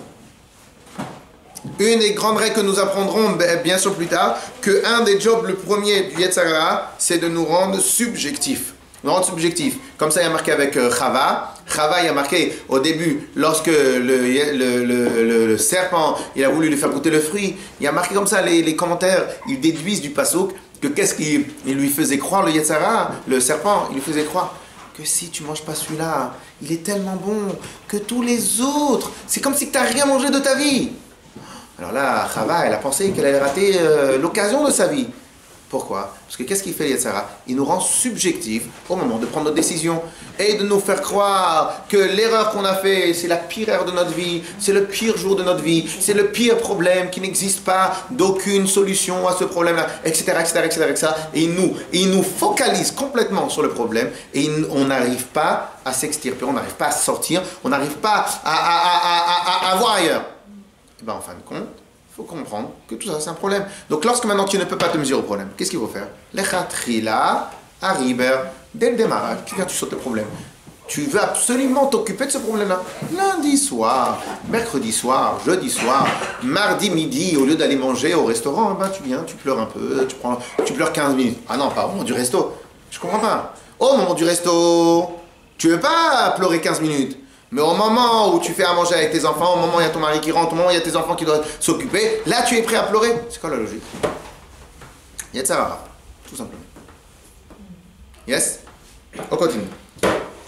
Une des grandes règles que nous apprendrons bien sûr plus tard, que un des jobs, le premier du Yetzer Hara, c'est de nous rendre subjectifs. Nous rendre subjectifs. Comme ça, il y a marqué avec Chava. Chava, il y a marqué au début, lorsque le serpent, il a voulu lui faire goûter le fruit, il y a marqué comme ça, les commentaires, ils déduisent du pasuk, que qu'est-ce qu'il lui faisait croire, le Yetzer Hara, le serpent, il lui faisait croire que si tu ne manges pas celui-là, il est tellement bon que tous les autres, c'est comme si tu n'as rien mangé de ta vie. Alors là, Chava, elle a pensé qu'elle allait rater l'occasion de sa vie. Pourquoi? Parce que qu'est-ce qu'il fait, Yetzer Hara? Il nous rend subjectifs au moment de prendre nos décisions et de nous faire croire que l'erreur qu'on a fait, c'est la pire erreur de notre vie, c'est le pire jour de notre vie, c'est le pire problème, qu'il n'existe pas d'aucune solution à ce problème-là, etc., etc., etc., etc. Et il nous focalise complètement sur le problème et on n'arrive pas à s'extirper, on n'arrive pas à sortir, on n'arrive pas à voir ailleurs. Et bien, en fin de compte, il faut comprendre que tout ça, c'est un problème. Donc, lorsque maintenant tu ne peux pas te mesurer au problème, qu'est-ce qu'il faut faire? Lechatrila, Ariber, dès le démarrage, tu sautes le problème. Tu veux absolument t'occuper de ce problème-là. Lundi soir, mercredi soir, jeudi soir, mardi midi, au lieu d'aller manger au restaurant, ben, tu viens, tu pleures un peu, tu pleures 15 minutes. Ah non, pas au moment du resto. Je comprends pas. Au moment du resto, tu veux pas pleurer 15 minutes. Mais au moment où tu fais à manger avec tes enfants, au moment où il y a ton mari qui rentre, au moment où il y a tes enfants qui doivent s'occuper, là tu es prêt à pleurer. C'est quoi la logique? Yetzirah, tout simplement. Yes? On continue.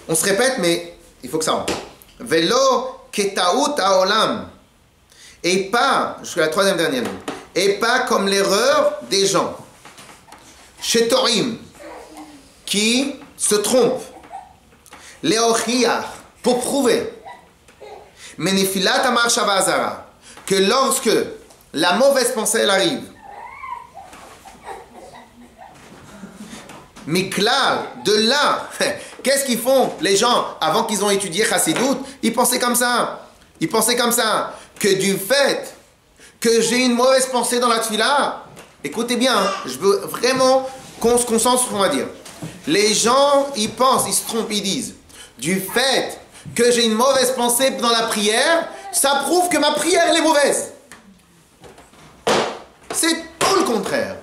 On se répète, mais il faut que ça rentre. Velo ketaout haolam. Et pas, jusqu'à la troisième dernière ligne, et pas comme l'erreur des gens. Shetorim, qui se trompent. Leochiach, pour prouver. Menefilat amar shava azara, que lorsque la mauvaise pensée elle arrive, Miklal, de là, qu'est-ce qu'ils font les gens avant qu'ils ont étudié Chassidut? Ils pensaient comme ça. Ils pensaient comme ça. Que du fait que j'ai une mauvaise pensée dans la tefila, écoutez bien, je veux vraiment qu'on se concentre sur ce qu'on va dire. Les gens, ils pensent, ils se trompent, ils disent, du fait que j'ai une mauvaise pensée dans la prière, ça prouve que ma prière elle est mauvaise. C'est tout le contraire.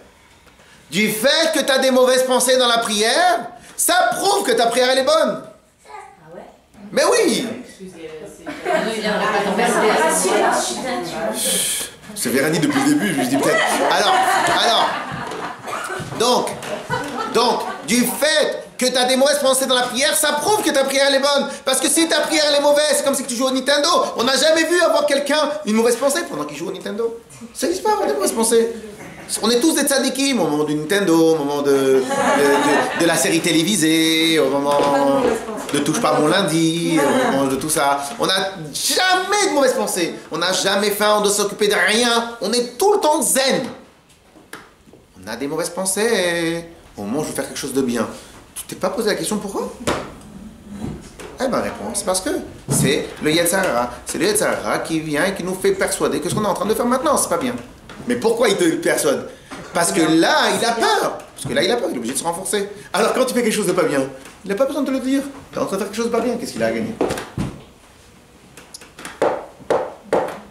Du fait que tu as des mauvaises pensées dans la prière, ça prouve que ta prière elle est bonne. Ah ouais? Mais oui! C'est Vérani depuis le début, je me dis peut-être. Donc, du fait que tu as des mauvaises pensées dans la prière, ça prouve que ta prière elle est bonne. Parce que si ta prière elle est mauvaise, c'est comme si tu joues au Nintendo. On n'a jamais vu avoir quelqu'un une mauvaise pensée pendant qu'il joue au Nintendo. Ça n'existe pas avoir des mauvaises pensées. On est tous des tzadikim au moment du Nintendo, au moment de la série télévisée, au moment de Touche pas mon lundi, au moment de tout ça. On n'a jamais de mauvaises pensées. On n'a jamais faim de s'occuper de rien. On est tout le temps zen. On a des mauvaises pensées au moment où je veux faire quelque chose de bien. Tu t'es pas posé la question pourquoi? Eh ben réponse, parce que c'est le Yetzirah. C'est le Yetzirah qui vient et qui nous fait persuader que ce qu'on est en train de faire maintenant, c'est pas bien. Mais pourquoi il te persuade? Parce que là, il a peur. Parce que là, il a peur, il est obligé de se renforcer. Alors quand tu fais quelque chose de pas bien, il n'a pas besoin de te le dire. Tu es en train de faire quelque chose de pas bien, qu'est-ce qu'il a à gagner?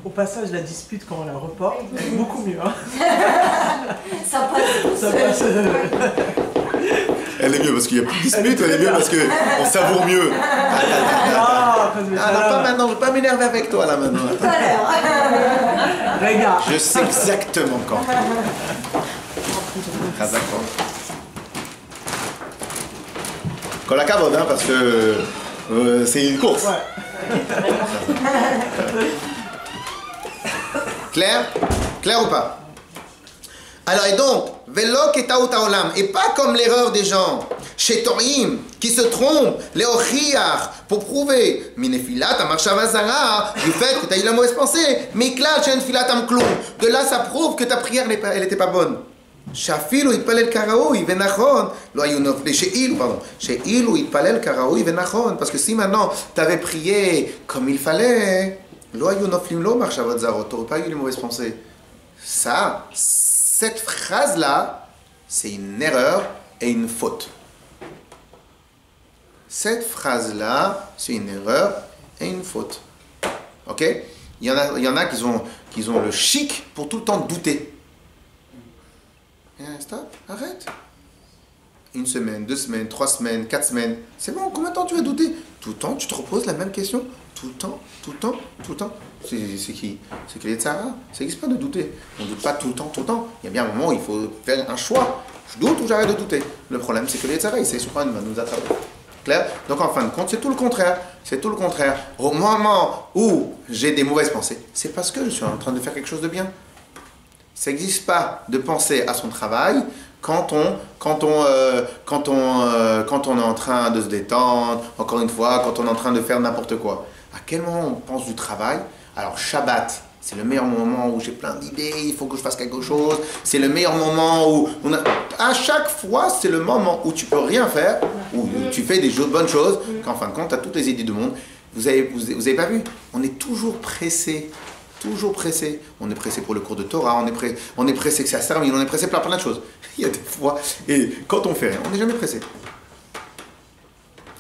Au passage, la dispute, quand on la reporte, c'est beaucoup mieux. Hein. Ça passe. Ça passe. Elle est mieux parce qu'il n'y a plus de dispute, elle est mieux parce qu'on savoure mieux. Pas maintenant, je ne vais pas m'énerver avec toi là maintenant. Tout à l'heure. Regarde. Je sais exactement quand. D'accord. Quand la cavode, hein, parce que c'est une course. Ouais. Clair? Clair ou pas? Alors et donc, Velo ketaout haolam, et pas comme l'erreur des gens, Shetorim, qui se trompent, les Ochiach, pour prouver, Minefilat amar shava azara, du fait que tu as eu la mauvaise pensée, Miklal shen filat am kloum, de là ça prouve que ta prière elle n'était pas bonne. Shafilu itpalel karaoui venachon, lo ayu nofli, sheilu itpalel karaoui venachon, parce que si maintenant tu avais prié comme il fallait, lo ayu noflim lo marchavot zarot, tu n'aurais pas eu les mauvaises pensées. Ça, cette phrase-là, c'est une erreur et une faute. Cette phrase-là, c'est une erreur et une faute. Ok? Il y en a qui ont le chic pour tout le temps douter. Stop, arrête. 1 semaine, 2 semaines, 3 semaines, 4 semaines. C'est bon, combien de temps tu vas douter? Tout le temps, tu te reposes la même question. Tout le temps, tout le temps, tout le temps. C'est qui? C'est que les Yetzirah. Ça n'existe pas de douter. On ne doute pas tout le temps, tout le temps. Il y a bien un moment où il faut faire un choix. Je doute ou j'arrête de douter. Le problème, c'est que les Yetzirah, il sait sur quoi il va nous attraper. Clair? Donc en fin de compte, c'est tout le contraire. C'est tout le contraire. Au moment où j'ai des mauvaises pensées, c'est parce que je suis en train de faire quelque chose de bien. Ça n'existe pas de penser à son travail quand on est en train de se détendre, encore une fois, quand on est en train de faire n'importe quoi. À quel moment on pense du travail? Alors Shabbat, c'est le meilleur moment où j'ai plein d'idées, il faut que je fasse quelque chose. C'est le meilleur moment où à chaque fois, c'est le moment où tu peux rien faire, où tu fais des bonnes choses, qu'en fin de compte, tu as toutes les idées du monde. Vous avez pas vu? On est toujours pressé. Toujours pressé. On est pressé pour le cours de Torah, on est pressé que ça se termine, on est pressé par plein de choses. Il y a des fois, et quand on fait rien, on n'est jamais pressé.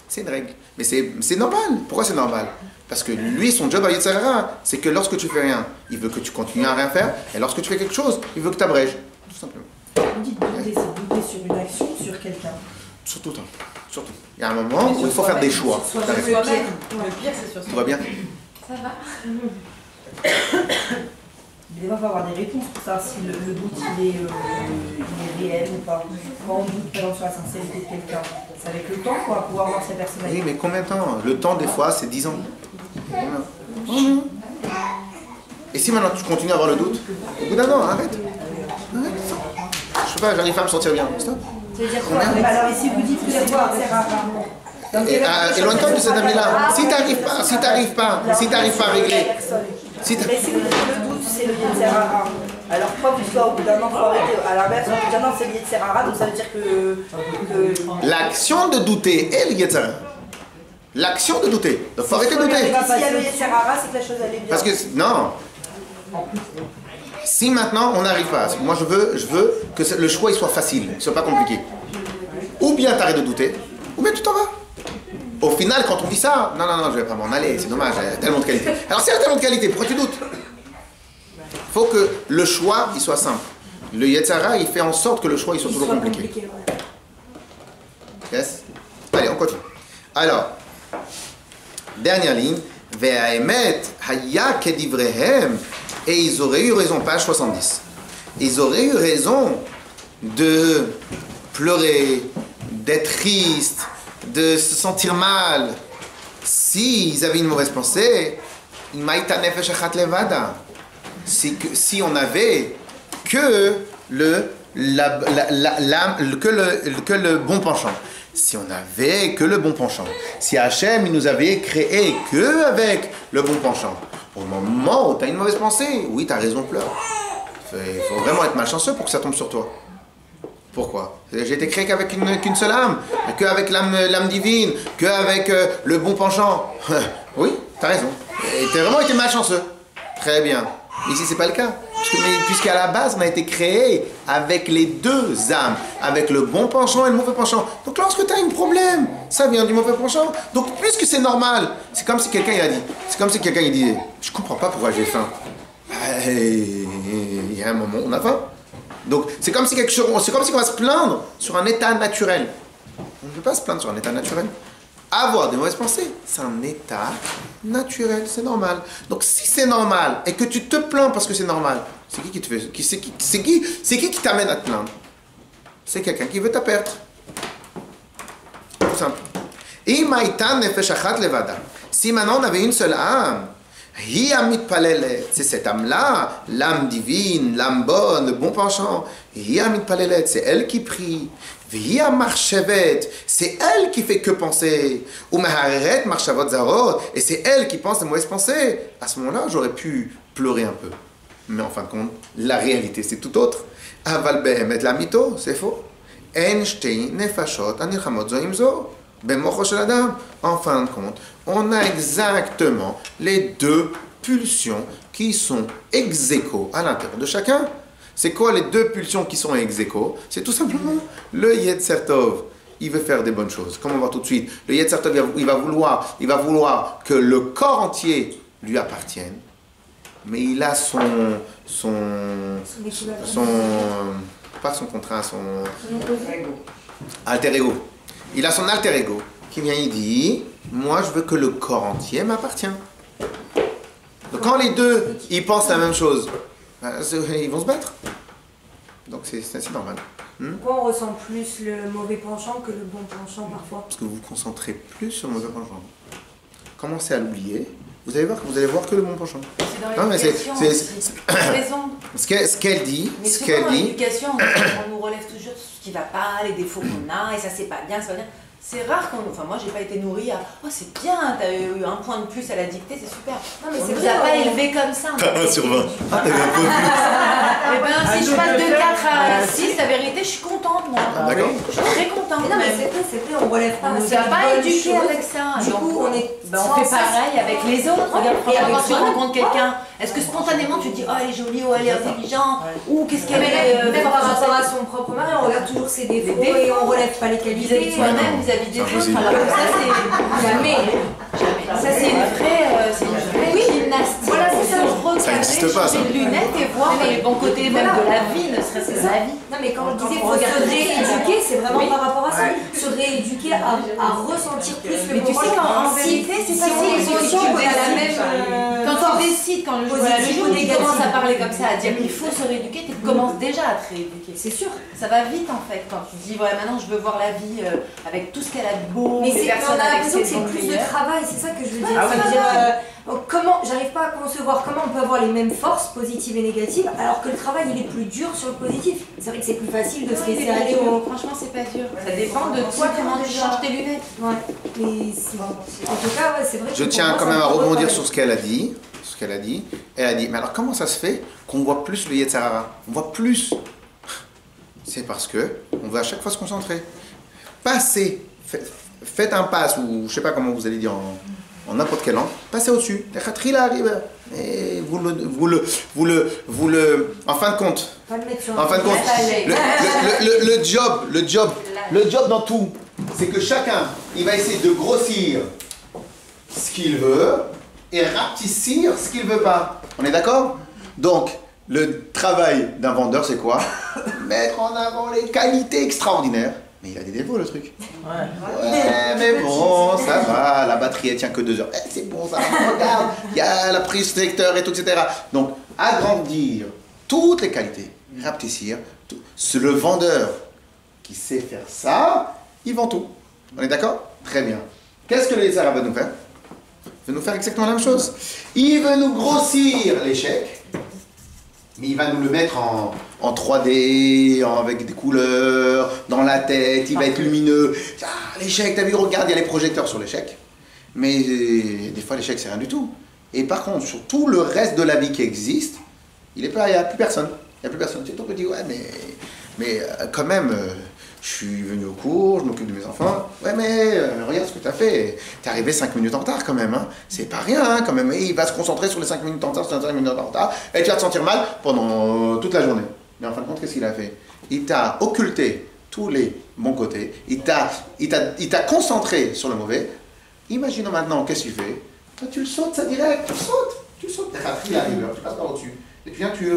C'est une règle. Mais c'est normal. Pourquoi c'est normal? Parce que lui, son job à Yetzirah, c'est que lorsque tu fais rien, il veut que tu continues à rien faire, et lorsque tu fais quelque chose, il veut que tu abrèges. Tout simplement. On dit douter, c'est douter sur une action, sur quelqu'un. Surtout, surtout. Il y a un moment où il faut faire des choix. Le pire, c'est sur Tout va bien? Ça va. Des fois, il faut avoir des réponses pour savoir si le doute il est réel ou pas. Quand on doute par exemple sur la sincérité de quelqu'un, c'est avec le temps qu'on va pouvoir voir sa personnalité. Oui, mais combien de temps? Le temps, des fois, c'est 10 ans. Et si maintenant tu continues à avoir le doute, au bout d'un an, arrête. Stop. Je sais pas, j'arrive pas à me sentir bien. Stop. Ça veut dire quoi? Alors, et si vous dites que c'est quoi, c'est rarement. Éloigne-toi de cette amie-là. Si t'arrives pas à régler. Mais si vous dites que le doute, c'est le Yetzerara. Alors, quoi vous soit au bout d'un an, faut arrêter. À l'inverse, on peut dire non, c'est le Yetzerara, donc ça veut dire que... L'action de douter est le Yetzirah. L'action de douter. Donc faut arrêter de douter. S'il y a le Yetzerara, c'est que la chose elle est bien. Parce que, non. Si maintenant on n'arrive pas, moi je veux que le choix il soit facile, qu'il ne soit pas compliqué. Ou bien tu arrêtes de douter, ou bien tu t'en vas. Au final, quand on dit ça, non, je vais pas m'en aller, c'est dommage, il y a tellement de qualité. Alors s'il y a tellement de qualité, pourquoi tu doutes? Il faut que le choix il soit simple. Le Yetzirah, il fait en sorte que le choix il soit toujours compliqué. Yes? Allez, on continue. Alors, dernière ligne. Ve'aemet haya kedivrehem. Et ils auraient eu raison, page 70. Ils auraient eu raison de pleurer, d'être tristes, de se sentir mal. S'ils avaient une mauvaise pensée, si on avait que le bon penchant. Si on avait que le bon penchant. Si Hachem il nous avait créé que avec le bon penchant. Au moment où tu as une mauvaise pensée, oui, tu as raison, pleure. Il faut vraiment être malchanceux pour que ça tombe sur toi. Pourquoi? J'ai été créé qu'avec qu'une seule âme, qu'avec l'âme divine, qu'avec le bon penchant. Oui, tu as raison. Tu as vraiment été malchanceux. Très bien. Ici, c'est pas le cas. Puisqu'à la base, on a été créé avec les deux âmes, avec le bon penchant et le mauvais penchant. Donc lorsque tu as un problème, ça vient du mauvais penchant. Donc puisque c'est normal, c'est comme si quelqu'un il dit, je comprends pas pourquoi j'ai faim. Il y a un moment, on a faim. Donc c'est comme si on va se plaindre sur un état naturel. On ne peut pas se plaindre sur un état naturel. Avoir des mauvaises pensées, c'est un état naturel, c'est normal. Donc si c'est normal et que tu te plains parce que c'est normal, c'est qui te fait, c'est qui t'amène à te plaindre? C'est quelqu'un qui veut ta perte. Tout simple. Si maintenant on avait une seule âme, c'est cette âme-là, l'âme divine, l'âme bonne, le bon penchant. C'est elle qui prie. C'est elle qui fait que penser. Et c'est elle qui pense les mauvaises pensées. À ce moment-là, j'aurais pu pleurer un peu. Mais en fin de compte, la réalité, c'est tout autre. Aval behemet la mito, c'est faux. En fin de compte, on a exactement les deux pulsions qui sont ex aequo à l'intérieur de chacun. C'est quoi les deux pulsions qui sont ex aequo? C'est tout simplement le Yetzer Tov, il veut faire des bonnes choses. Comme on va tout de suite, le Yetzer Tov, il va vouloir que le corps entier lui appartienne. Mais il a pas son contrat, son alter ego. Il a son alter ego qui vient, il dit, moi je veux que le corps entier m'appartient. Donc quand les deux, ils pensent la même chose, ils vont se battre. Donc c'est normal. Pourquoi on ressent plus le mauvais penchant que le bon penchant parfois? Parce que vous vous concentrez plus sur le mauvais penchant. Commencez à l'oublier. Vous allez voir que le bon penchant. C'est dans l'éducation. Raison. Ce qu'elle dit, mais souvent dans l'éducation, on nous relève toujours ce qui ne va pas, les défauts qu'on a, et ça c'est pas bien, ça va bien. C'est rare qu'on... Enfin, moi, j'ai pas été nourrie à « Oh, c'est bien, t'as eu un point de plus à la dictée, c'est super. » Non, mais on nous a pas élevés comme ça. T'as 1 sur 20. Ah, t'avais un peu plus. Eh ben, si je passe de 4 à 6, la vérité, je suis contente, moi. D'accord. Je suis très contente. Mais non, mais c'est vrai, on relève pas. On nous a pas éduqués avec ça. Du coup, on fait pareil avec les autres. Regarde, quand tu rencontres quelqu'un, est-ce que spontanément tu te dis « Oh, elle est jolie, oh, elle est intelligente, ou qu'est-ce qu'elle est... » Même par rapport à son propre mari, on regarde toujours ses défauts et on relève pas les qualités. Vis-à-vis de soi-même, vis-à-vis des autres. Alors que ça, c'est... Jamais. Ça, c'est une vraie gymnastique. Voilà, c'est ça. Ça n'existe pas, ça. Changer de lunettes et voir les bons côtés même de la vie, ne serait-ce que de la vie. Non mais quand je disais faut se rééduquer, c'est vraiment par rapport à ça. Se rééduquer à ressentir plus le Mais tu sais qu'en vérité, c'est si on est conscient qu'on a la même quand tu décides, quand le jour où tu commences à parler comme ça, à dire qu'il faut se rééduquer, tu commences déjà à te rééduquer. C'est sûr. Ça va vite en fait, quand tu dis ouais maintenant je veux voir la vie avec tout ce qu'elle a de beau, Mais les c'est on personnes a avec l'impression ses que c'est bons plus de meilleurs. travail, c'est ça que je veux dire. Ah Ça oui, veut dire comment j'arrive pas à concevoir comment on peut avoir les mêmes forces positives et négatives alors que le travail il est plus dur sur le positif. C'est vrai que c'est plus facile de se laisser aller au. Franchement c'est pas dur. Ça dépend de toi comment tu changes tes lunettes. Ouais. Mais en tout cas ouais, c'est vrai. Je tiens quand même à rebondir sur ce qu'elle a dit. Elle a dit, mais alors comment ça se fait qu'on voit plus le Yetzer Hara? On voit plus. C'est parce que on veut à chaque fois se concentrer. Passez, faites un pass, ou je sais pas comment vous allez dire en n'importe quelle langue, passez au-dessus. Et en fin de compte, le job dans tout, c'est que chacun, il va essayer de grossir ce qu'il veut et rapetissir ce qu'il veut pas. On est d'accord? Donc, le travail d'un vendeur, c'est quoi? Mettre en avant les qualités extraordinaires. Mais il a des défauts, le truc. Ouais, mais bon, ça va, la batterie, elle tient que 2 heures. Eh, c'est bon, ça va, regarde, il y a la prise secteur et tout, etc. Donc, agrandir toutes les qualités, rapetissir. C'est le vendeur qui sait faire ça, il vend tout. On est d'accord? Très bien. Qu'est-ce que le Yetzer Hara va nous faire? Il veut nous faire exactement la même chose. Il veut nous grossir l'échec, mais il va nous le mettre en 3D, avec des couleurs, dans la tête, il va être lumineux. Ah, l'échec, t'as vu, regarde, il y a les projecteurs sur l'échec. Mais des fois, l'échec, c'est rien du tout. Et par contre, sur tout le reste de la vie qui existe, il n'y a plus personne. Il n'y a plus personne. Tu es tout petit, ouais, mais quand même... je suis venu au cours, je m'occupe de mes enfants. Ouais, mais regarde ce que tu as fait. Tu es arrivé 5 minutes en retard quand même. Hein. C'est pas rien hein, quand même. Et il va se concentrer sur les 5 minutes en retard, sur les 5 minutes en retard. Et tu vas te sentir mal pendant toute la journée. Mais en fin de compte, qu'est-ce qu'il a fait? Il t'a occulté tous les bons côtés. Il t'a concentré sur le mauvais. Imaginons maintenant, qu'est-ce que tu fais? Toi, tu le sautes, ça direct. Tu sautes. Tu passes par au-dessus. Et puis, tu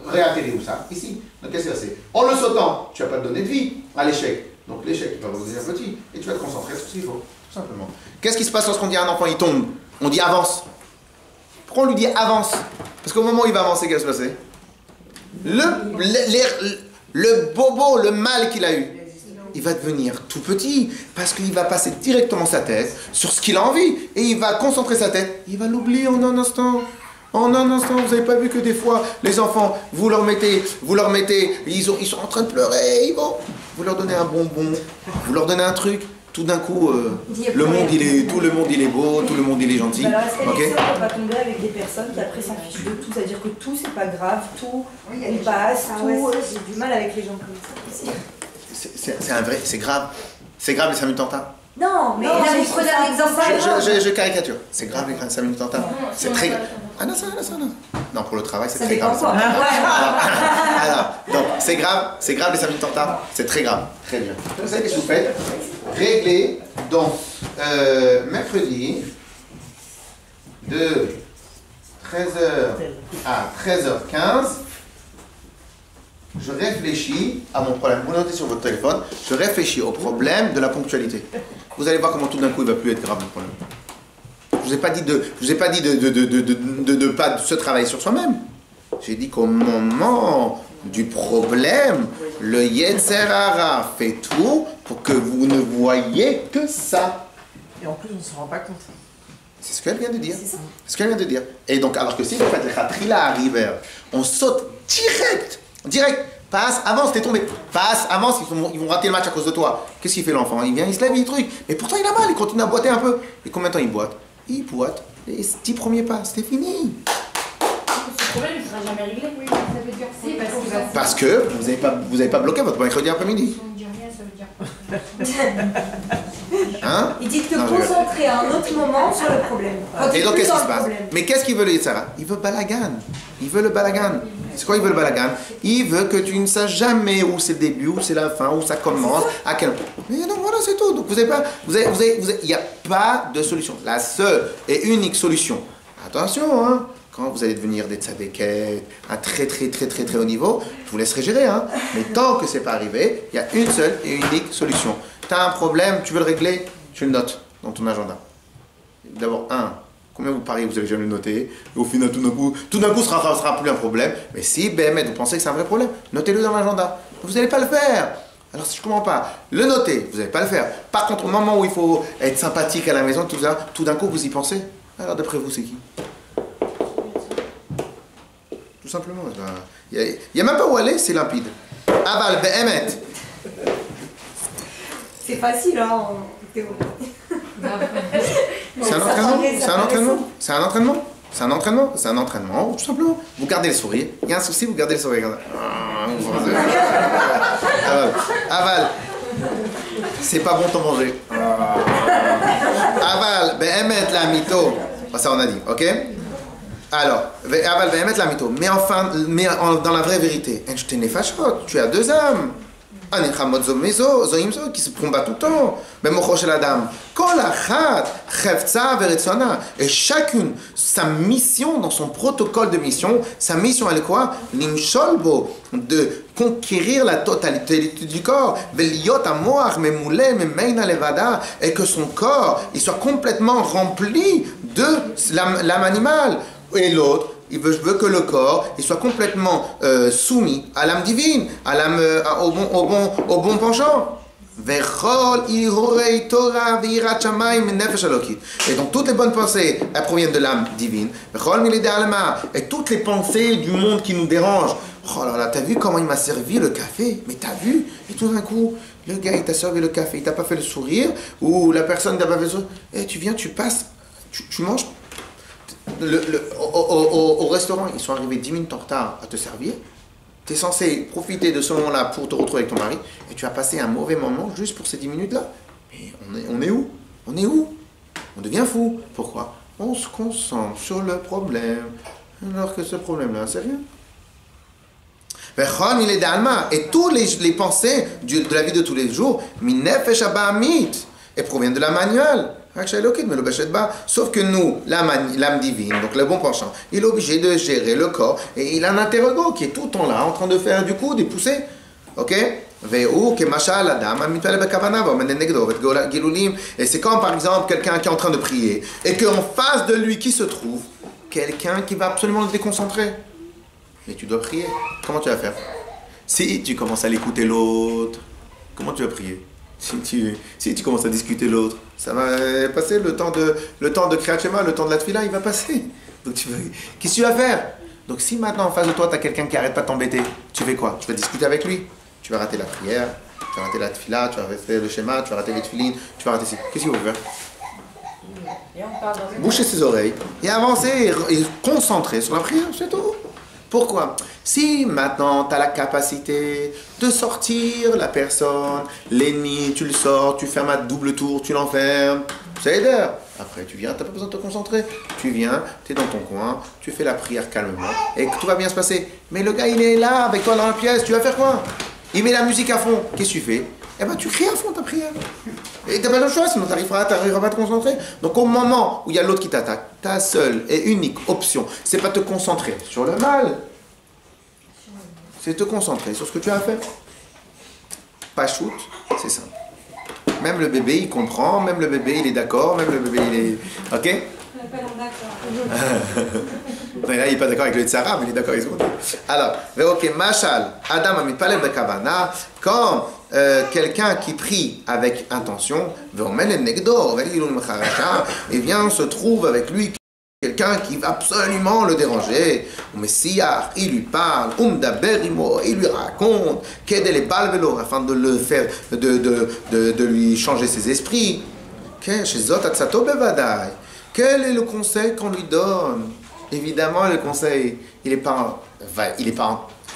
réatterris où ça? Ici. Donc, qu'est-ce qui va se passer? En le sautant, tu vas pas te donner de vie à l'échec. Donc, l'échec, tu vas revenir petit et tu vas te concentrer sur ce qu'il faut, tout simplement. Qu'est-ce qui se passe lorsqu'on dit à un enfant, il tombe? On dit avance. Pourquoi on lui dit avance? Parce qu'au moment où il va avancer, qu'est-ce qui va se passer? Le bobo, le mal qu'il a eu, il va devenir tout petit parce qu'il va passer directement sa tête sur ce qu'il a envie et il va concentrer sa tête. Il va l'oublier en un instant. En un instant, vous n'avez pas vu que des fois, les enfants, vous leur mettez, ils sont en train de pleurer, vous leur donnez un bonbon, vous leur donnez un truc, tout d'un coup, tout le monde il est beau, tout le monde il est gentil. Alors, est-ce Okay. qu'on ne peut pas tomber avec des personnes qui après s'en fichent de tout, c'est-à-dire que tout c'est pas grave, tout on passe, Ah tout. ouais, j'ai du mal avec les gens comme ça. C'est un vrai, c'est grave les 5 minutes en retard. Non, mais là vous prenez un exemple. Je caricature. C'est grave les 5 minutes en retard. C'est très grave. Ah non, ça. Non, pour le travail, c'est très grave. Ça. Alors, donc, c'est grave les 5 minutes en retard. C'est très grave. Très bien. Vous savez qu'est-ce que vous faites? Réglez, donc, mercredi, de 13h à 13h15, je réfléchis à mon problème. Vous notez sur votre téléphone, je réfléchis au problème de la ponctualité. Vous allez voir comment tout d'un coup il ne va plus être grave le problème. Je vous ai pas dit de pas se travailler sur soi-même. J'ai dit qu'au moment du problème, le Yetzer Hara fait tout pour que vous ne voyez que ça. Et en plus, on ne se rend pas compte. C'est ce qu'elle vient de dire. C'est ce qu'elle vient de dire. Et donc, alors que si vous faites le Khatrila à River, on saute direct. Passe, avance, t'es tombé. Passe, avance, ils vont rater le match à cause de toi. Qu'est-ce qu'il fait l'enfant? Il vient, il se lève, il truc. Mais pourtant, il a mal, il continue à boiter un peu. Et combien de temps il boite? Il boite les 10 premiers pas, c'était fini. Ce problème, il ne sera jamais réglé. Oui, ça veut dire si, Parce que vous avez pas bloqué votre mercredi après-midi. On ne dit rien, ça veut dire. Hein? Il dit de te concentrer à un autre moment sur le problème. Et donc, qu'est-ce qui se passe? Mais qu'est-ce qu'il veut le Yetzer Hara? Il veut balagan. Il veut le balagan. C'est quoi il veut le balagan? Il veut que tu ne saches jamais où c'est le début, où c'est la fin, où ça commence, à quel point. Mais donc voilà, c'est tout. Donc il n'y a pas de solution. La seule et unique solution, attention, hein, Quand vous allez devenir des tzadékets, à très haut niveau, je vous laisserai gérer, hein. Mais tant que c'est pas arrivé, il y a une seule et unique solution. Tu as un problème, tu veux le régler, tu le notes dans ton agenda. D'abord, combien vous pariez, vous allez jamais le noter, et au final, tout d'un coup, ce sera plus un problème. Mais si, vous pensez que c'est un vrai problème, notez-le dans l'agenda. Vous n'allez pas le faire. Alors, si je ne comprends pas, le noter, vous n'allez pas le faire. Par contre, au moment où il faut être sympathique à la maison, tout d'un coup, vous y pensez. Alors, d'après vous, c'est qui? Tout simplement. Il n'y a même pas où aller, c'est limpide. Aval, be'emet. C'est facile, hein, en théorie. C'est un entraînement. C'est un entraînement. C'est un entraînement. C'est un entraînement. C'est un entraînement, tout simplement. Vous gardez le sourire. Il y a un souci, vous gardez le sourire. Aval. C'est pas bon t'en manger. Aval, be'emet la mito. Ça on a dit, ok? Alors, aval be'emet la mito. Mais enfin, dans la vraie vérité, tu as deux âmes. Qui se combattent tout le temps. Même au de la dame. Et chacune, sa mission, dans son protocole de mission, sa mission elle est quoi? L'imsholbo, de conquérir la totalité du corps. Et que son corps, il soit complètement rempli de l'âme animale. Et l'autre, il veut que le corps il soit complètement soumis à l'âme divine, à l'âme, au bon penchant. Et donc toutes les bonnes pensées, elles proviennent de l'âme divine. Et toutes les pensées du monde qui nous dérangent. Oh là là, t'as vu comment il m'a servi le café? Mais t'as vu? Et tout d'un coup, le gars il t'a servi le café, il t'a pas fait le sourire, ou la personne t'a pas fait le sourire. Et tu viens, tu passes, tu manges. Au restaurant, ils sont arrivés 10 minutes en retard à te servir. Tu es censé profiter de ce moment-là pour te retrouver avec ton mari et tu as passé un mauvais moment juste pour ces 10 minutes-là. Mais on est où? On est où? On devient fou. Pourquoi? On se concentre sur le problème alors que ce problème-là, c'est rien. Et tous les pensées de la vie de tous les jours, et proviennent de la manuelle. Sauf que nous, l'âme divine, donc le bon penchant, il est obligé de gérer le corps et il a un interrogateur qui est tout le temps là en train de faire du coup des poussées. Ok? Et c'est comme par exemple quelqu'un qui est en train de prier et qu'en face de lui qui se trouve quelqu'un qui va absolument le déconcentrer. Mais tu dois prier. Comment tu vas faire? Si tu commences à l'écouter l'autre, comment tu vas prier? Si tu commences à discuter l'autre, ça va passer le temps de Kriyat Shema, le temps de la Tfila, il va passer. Donc qu'est-ce que tu vas faire? Donc si maintenant en face de toi, tu as quelqu'un qui arrête pas de t'embêter, tu fais quoi? Tu vas discuter avec lui. Tu vas rater la prière, tu vas rater la Tfila, tu vas rater le schéma, tu vas rater les Tfilines, tu vas rater ça. Qu'est-ce qu'il faut faire? Boucher ses oreilles et avancer et concentrer sur la prière, c'est tout. Pourquoi? Si maintenant tu as la capacité de sortir la personne, l'ennemi, tu le sors, tu fermes à double tour, tu l'enfermes, c'est aider. Après tu viens, tu n'as pas besoin de te concentrer. Tu viens, tu es dans ton coin, tu fais la prière calmement et tout va bien se passer. Mais le gars il est là avec toi dans la pièce, tu vas faire quoi? Il met la musique à fond, qu'est-ce que tu fais? Eh ben tu cries à fond ta prière. Et tu n'as pas le choix, sinon tu n'arriveras pas à te concentrer. Donc au moment où il y a l'autre qui t'attaque, ta seule et unique option, c'est pas te concentrer sur le mal. C'est te concentrer sur ce que tu as à faire. Pas shoot, c'est simple. Même le bébé il comprend, même le bébé il est d'accord, même le bébé il est... Ok? On appelle en d'accord. Là, il n'est pas d'accord avec le Tzara, mais il est d'accord avec ce qu'on dit. Alors, ok, Mashal, Adam Amit Palem de Kavana, quand quelqu'un qui prie avec intention, et vient se trouve avec lui quelqu'un qui va absolument le déranger, ou Messiah, il lui parle, il lui raconte, afin de le faire, de lui changer ses esprits. Quel est le conseil qu'on lui donne? Évidemment, le conseil, il est pas,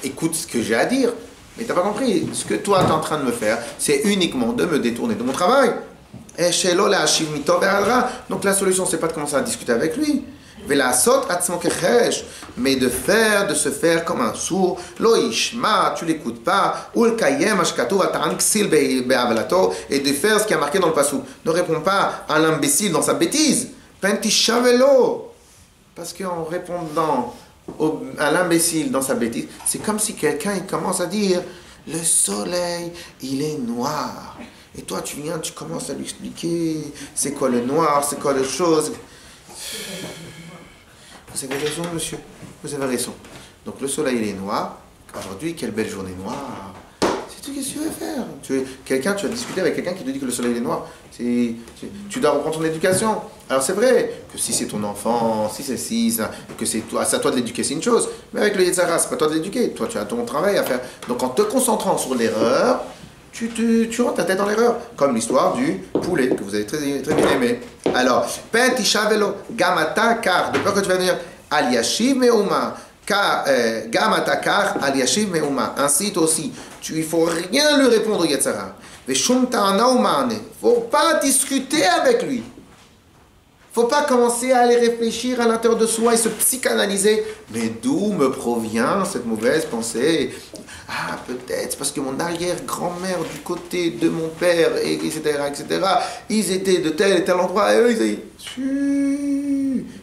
écoute ce que j'ai à dire. Mais tu n'as pas compris. Ce que toi, tu es en train de me faire, c'est uniquement de me détourner de mon travail. Donc la solution, c'est pas de commencer à discuter avec lui. Mais de se faire comme un sourd. Tu l'écoutes pas. Et de faire ce qui a marqué dans le passou. Ne réponds pas à l'imbécile dans sa bêtise. Parce qu'en répondant à l'imbécile dans sa bêtise, c'est comme si quelqu'un il commence à dire le soleil, il est noir. Et toi, tu viens, tu commences à lui expliquer c'est quoi le noir, c'est quoi les choses. Vous avez raison, monsieur. Vous avez raison. Donc le soleil, il est noir. Aujourd'hui, quelle belle journée noire. C'est tout, qu'est-ce que tu veux faire? Quelqu'un, tu as discuté avec quelqu'un qui te dit que le soleil est noir. Tu dois reprendre ton éducation. Alors c'est vrai que si c'est ton enfant, si c'est que c'est à toi de l'éduquer, c'est une chose. Mais avec le Yetzara, c'est pas toi de l'éduquer. Toi, tu as ton travail à faire. Donc en te concentrant sur l'erreur, tu rentres ta tête dans l'erreur. Comme l'histoire du poulet que vous avez très, très bien aimé. Alors, Pen tishavelo gamata kar. De peur que tu vas venir al yashiv meuma. Gamata kar al yashiv meuma. Ainsi aussi, il ne faut rien lui répondre au Yetzara. Il ne faut pas discuter avec lui. Il ne faut pas commencer à aller réfléchir à l'intérieur de soi et se psychanalyser. Mais d'où me provient cette mauvaise pensée? Ah, peut-être parce que mon arrière-grand-mère du côté de mon père, etc., ils étaient de tel et tel endroit, et eux, ils disaient,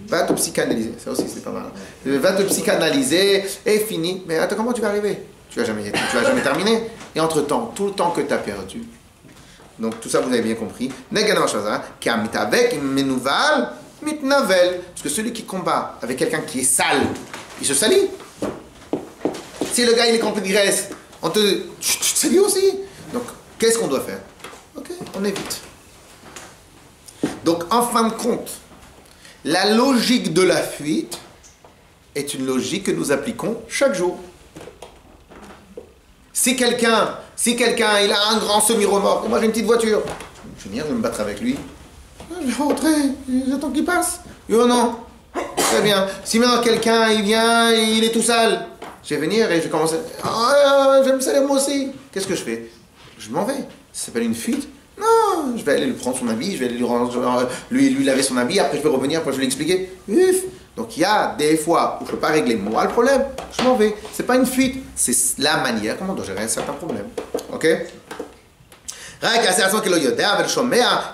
va te psychanalyser. Ça aussi, c'est pas mal. Va te psychanalyser et fini. Mais attends, comment tu vas arriver? Tu vas jamais terminer. Et entre-temps, tout le temps que tu as perdu. Donc tout ça, vous avez bien compris. Parce que celui qui combat avec quelqu'un qui est sale, il se salit. Si le gars il est rempli de graisse, tu te salis aussi. Donc qu'est-ce qu'on doit faire? Ok, on évite. Donc en fin de compte, la logique de la fuite est une logique que nous appliquons chaque jour. Si quelqu'un il a un grand semi-remorque, moi j'ai une petite voiture, je vais venir, je vais me battre avec lui. Je vais rentrer, j'attends qu'il passe. Oh non, très bien. Si maintenant quelqu'un il vient, il est tout sale, je vais venir et je vais commencer. Je vais me salir moi aussi. Qu'est-ce que je fais? Je m'en vais. Ça s'appelle une fuite? Non, je vais aller lui prendre son habit, je vais lui laver son habit, après je vais revenir, après je vais lui expliquer. Donc il y a des fois où je ne peux pas régler moi le problème, je m'en vais. C'est pas une fuite, c'est la manière comment on doit gérer un certain problème. Ok?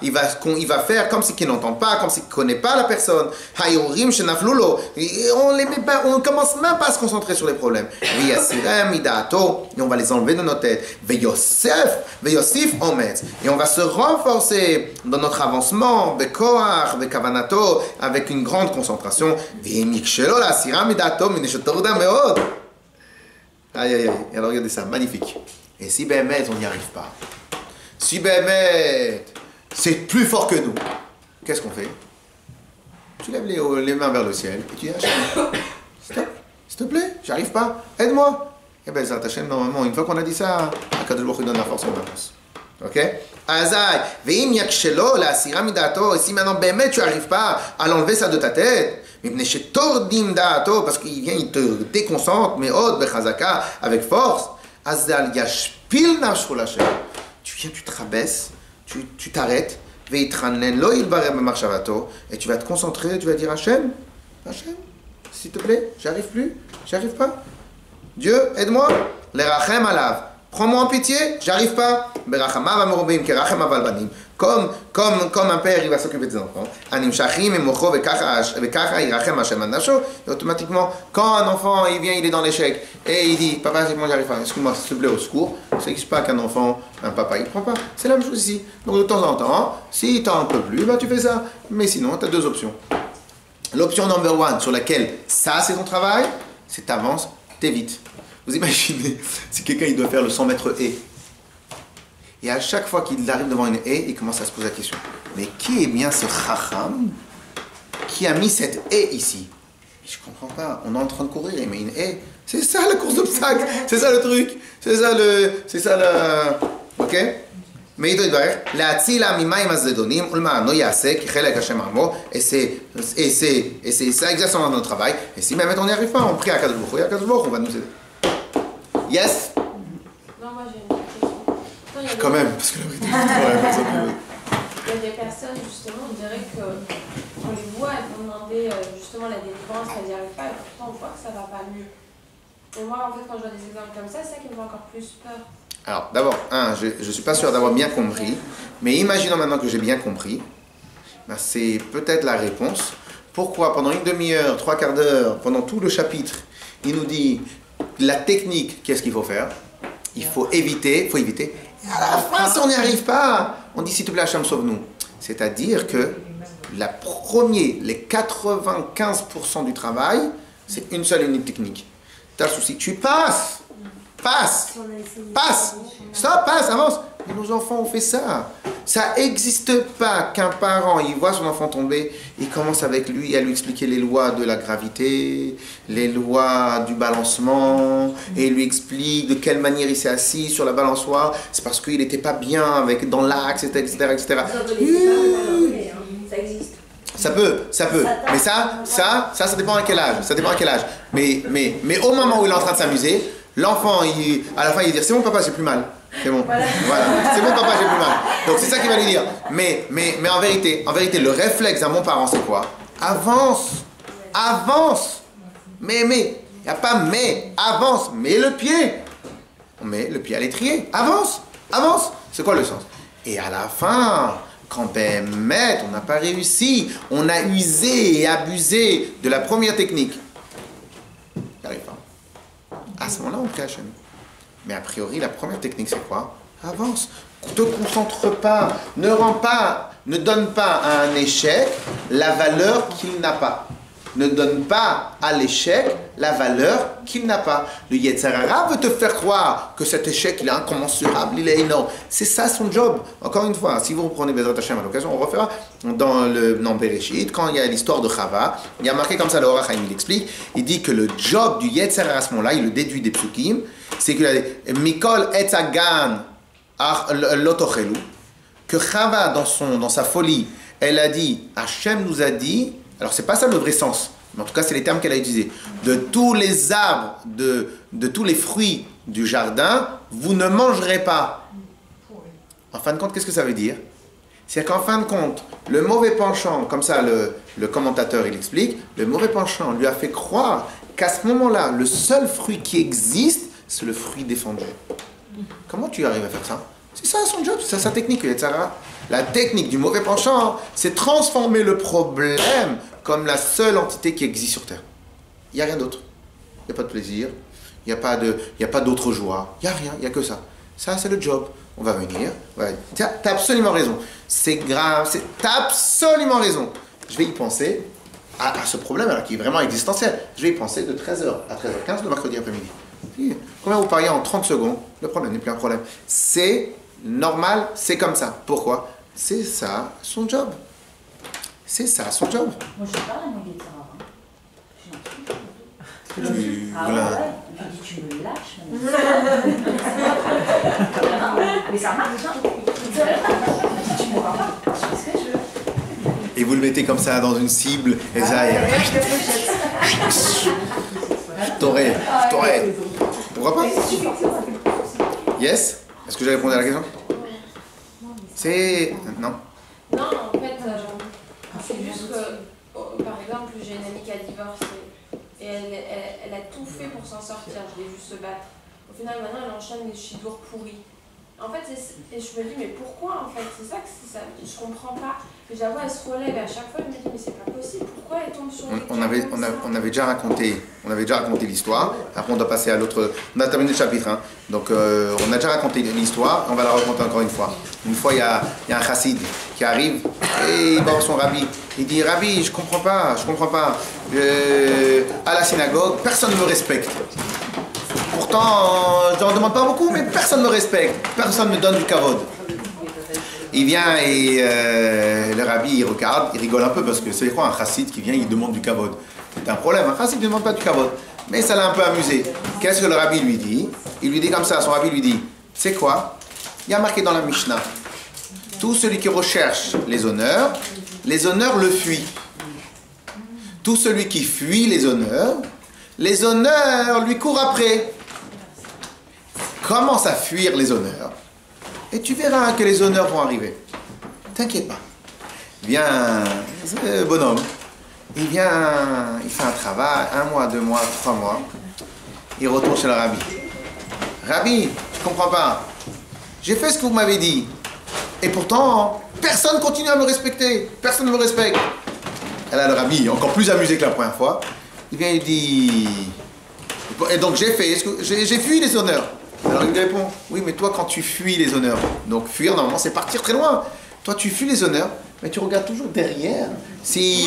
Il va faire comme si qu'il n'entend pas, comme s'il ne connaît pas la personne. On ne commence même pas à se concentrer sur les problèmes. Et on va les enlever de nos têtes. Et on va se renforcer dans notre avancement avec une grande concentration. Aïe aïe aïe, alors regardez ça, magnifique. Et si Bémet, on n'y arrive pas. Si Bémet, c'est plus fort que nous, qu'est-ce qu'on fait? Tu lèves les mains vers le ciel et tu dis stop, s'il te plaît, j'arrive pas, aide-moi. Et bien ça t'achète normalement, une fois qu'on a dit ça, Akadosh Baruch Hu donne la force en avance. Ok? Azai, veim yakshelo la asira midato, et si maintenant Bémet tu n'arrives pas à l'enlever ça de ta tête, parce qu'il vient, il te déconcentre, mais avec force, tu viens, tu te rabaisses, tu t'arrêtes, et tu vas te concentrer, tu vas dire Hachem, s'il te plaît, j'arrive plus, j'arrive pas. Dieu, aide-moi, l'erachem alav. Prends-moi en pitié, j'arrive pas. Comme un père, il va s'occuper de ses enfants. Et automatiquement, quand un enfant il vient, il est dans l'échec et il dit papa, c'est moi, j'arrive pas. Excuse-moi, s'il te plaît, au secours. Ça n'existe pas qu'un enfant, un papa, il prend pas. C'est la même chose ici. Donc de temps en temps, si tu n'en peux plus, bah, tu fais ça. Mais sinon, tu as deux options. L'option number one, sur laquelle ça c'est ton travail, c'est t'avances, t'évites. Vous imaginez, si quelqu'un il doit faire le 100 mètres haie, et à chaque fois qu'il arrive devant une haie, il commence à se poser la question, mais qui est bien ce chacham qui a mis cette haie ici? Je comprends pas, on est en train de courir, il met une haie. C'est ça la course d'obstacles, c'est ça le truc, c'est ça le... Ok? Mais il doit dire, et c'est ça exactement notre travail. Et si même on n'y arrive pas, on prie à Akadosh Baruch Hu, on va nous aider. Yes? Non, moi j'ai une question. Quand même, parce que la vérité, il y a des personnes, justement, on dirait qu'on les voit, elles vont demander justement la délivrance, elles n'y arrivent pas, et pourtant on voit que ça va pas mieux. Et moi, en fait, quand je vois des exemples comme ça, c'est ça qui me fait encore plus peur. Alors, d'abord, je ne suis pas sûr d'avoir bien compris, mais imaginons maintenant que j'ai bien compris, ben c'est peut-être la réponse Pourquoi pendant une demi-heure, 3/4 d'heure, pendant tout le chapitre, il nous dit la technique, qu'est-ce qu'il faut faire? Il faut éviter, Et à la fin, si on n'y arrive pas, on dit s'il te plaît, Hachem, sauve-nous. C'est-à-dire que les 95% du travail, c'est une seule unique technique. T'as le souci, tu passes, stop, passe, avance. Et nos enfants ont fait ça. Ça n'existe pas qu'un parent, il voit son enfant tomber, il commence avec lui à lui expliquer les lois de la gravité, les lois du balancement, et il lui explique de quelle manière il s'est assis sur la balançoire. C'est parce qu'il n'était pas bien dans l'axe, etc. Ça existe. Ça peut. Mais ça dépend à quel âge. Mais au moment où il est en train de s'amuser, l'enfant, à la fin, il dit « C'est bon, papa, j'ai plus mal. » C'est bon. Voilà. C'est bon, papa, j'ai plus mal. Donc, c'est ça qu'il va lui dire. Mais en vérité, le réflexe d'un bon parent, c'est quoi? Avance. Mais, il n'y a pas mais. Avance. Mets le pied. On met le pied à l'étrier. Avance. C'est quoi le sens? Et à la fin, quand on n'a pas réussi, on a usé et abusé de la première technique. Il n'arrive pas. À ce moment-là, on prie Hachem. Mais a priori, la première technique, c'est quoi? Avance. Ne te concentre pas. Ne donne pas à un échec la valeur qu'il n'a pas. Ne donne pas à l'échec la valeur qu'il n'a pas. Le Yetzer Hara veut te faire croire que cet échec, il est incommensurable, il est énorme. C'est ça son job. Encore une fois, si vous reprenez Bezrat Hashem à l'occasion, on refera dans le Bereshit, quand il y a l'histoire de Chava, il y a marqué comme ça, le Or HaChaim, il explique, il dit que le job du Yetzer Hara à ce moment-là, il le déduit des psukim, c'est que Mikol Etzagan Lotochelu, que Chava, dans sa folie, elle a dit, Hachem nous a dit, alors c'est pas ça le vrai sens, mais en tout cas c'est les termes qu'elle a utilisés, de tous les arbres, de tous les fruits du jardin, vous ne mangerez pas. En fin de compte, qu'est-ce que ça veut dire? C'est qu'en fin de compte, le mauvais penchant, comme ça le commentateur il explique, le mauvais penchant lui a fait croire qu'à ce moment-là, le seul fruit qui existe, c'est le fruit défendu. Comment tu arrives à faire ça? C'est ça son job, c'est sa technique. La technique du mauvais penchant, c'est transformer le problème comme la seule entité qui existe sur Terre. Il n'y a rien d'autre. Il n'y a pas de plaisir, il n'y a pas d'autre joie, il n'y a rien, il n'y a que ça. Ça, c'est le job. On va venir. Ouais. Tu as absolument raison. C'est grave, tu as absolument raison. Je vais y penser à ce problème alors, qui est vraiment existentiel. Je vais y penser de 13h à 13h15 le mercredi après-midi. Combien vous pariez en 30 secondes? Le problème n'est plus un problème. C'est normal, c'est comme ça. Pourquoi? C'est ça son job. C'est ça son job. Moi je parle à mon guitare. Ah ouais, tu me lâches. Mais ça marche, hein. Tu me vois pas. Je fais ce que je veux. Et vous le mettez comme ça dans une cible, et ça, T'aurais. Pourquoi pas? Yes? Est-ce que j'ai répondu à la question? C'est... Non. Non, en fait, c'est juste que, par exemple, j'ai une amie qui a divorcé et elle a tout fait pour s'en sortir. Je l'ai vu se battre. Au final, maintenant, elle enchaîne les chidours pourris. En fait, et je me dis, mais pourquoi en fait? C'est ça que je comprends pas. Et j'avoue, elle se relève et à chaque fois, elle me dit, mais c'est pas possible. Pourquoi elle tombe sur on avait déjà raconté l'histoire. Après, on doit passer à l'autre. On a terminé le chapitre. Hein. Donc, on a déjà raconté l'histoire. On va la raconter encore une fois. Une fois, il y a un chassid qui arrive et il va voir son rabbi. Il dit, Rabbi, je comprends pas. À la synagogue, personne ne me respecte. Pourtant, je n'en demande pas beaucoup, mais personne ne me respecte. Personne ne me donne du kavod. Il vient et le rabbi, il regarde, il rigole un peu parce que c'est quoi un chassid qui vient, il demande du kavod. C'est un problème, un chassid ne demande pas du kavod. Mais ça l'a un peu amusé. Qu'est-ce que le rabbi lui dit? Il lui dit comme ça, son rabbi lui dit, c'est quoi? Il y a marqué dans la Mishnah, tout celui qui recherche les honneurs le fuit. Tout celui qui fuit les honneurs lui courent après. Commence à fuir les honneurs et tu verras que les honneurs vont arriver. T'inquiète pas. Viens, ce bonhomme, il vient, il fait un travail, 1 mois, 2 mois, 3 mois. Il retourne chez le rabbi. Rabbi, je comprends pas. J'ai fait ce que vous m'avez dit. Et pourtant, personne continue à me respecter. Personne ne me respecte. Elle a le ami encore plus amusé que la première fois. Il vient et dit... Et donc j'ai fui les honneurs. Alors il lui répond, oui mais toi quand tu fuis les honneurs, donc fuir normalement c'est partir très loin. Toi tu fuis les honneurs, mais tu regardes toujours derrière. Si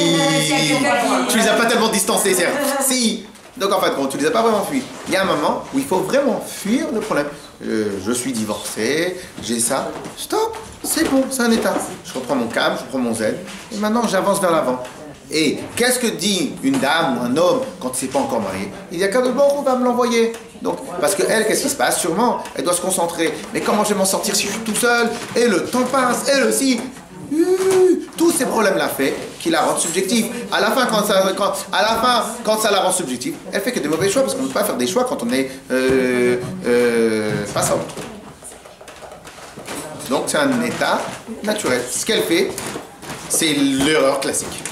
tu les as pas tellement distancés, certes. Si. Donc en fait, bon, tu les as pas vraiment fuis. Il y a un moment où il faut vraiment fuir le problème. Je suis divorcé, j'ai ça. Stop, c'est bon, c'est un état. Je reprends mon calme, je reprends mon zen, et maintenant j'avance vers l'avant. Et qu'est-ce que dit une dame ou un homme quand il ne s'est pas encore marié? Il y a qu'un de bon, on va me l'envoyer. Donc, parce qu'elle, qu'est-ce qui se passe? Sûrement, elle doit se concentrer. Mais comment je vais m'en sortir si je suis tout seul? Et le temps passe, elle aussi. Tous ces problèmes-là fait qui la rendent subjective. À la fin, quand ça la rend subjective, elle fait que des mauvais choix parce qu'on ne peut pas faire des choix quand on est pas sobre. Donc c'est un état naturel. Ce qu'elle fait, c'est l'erreur classique.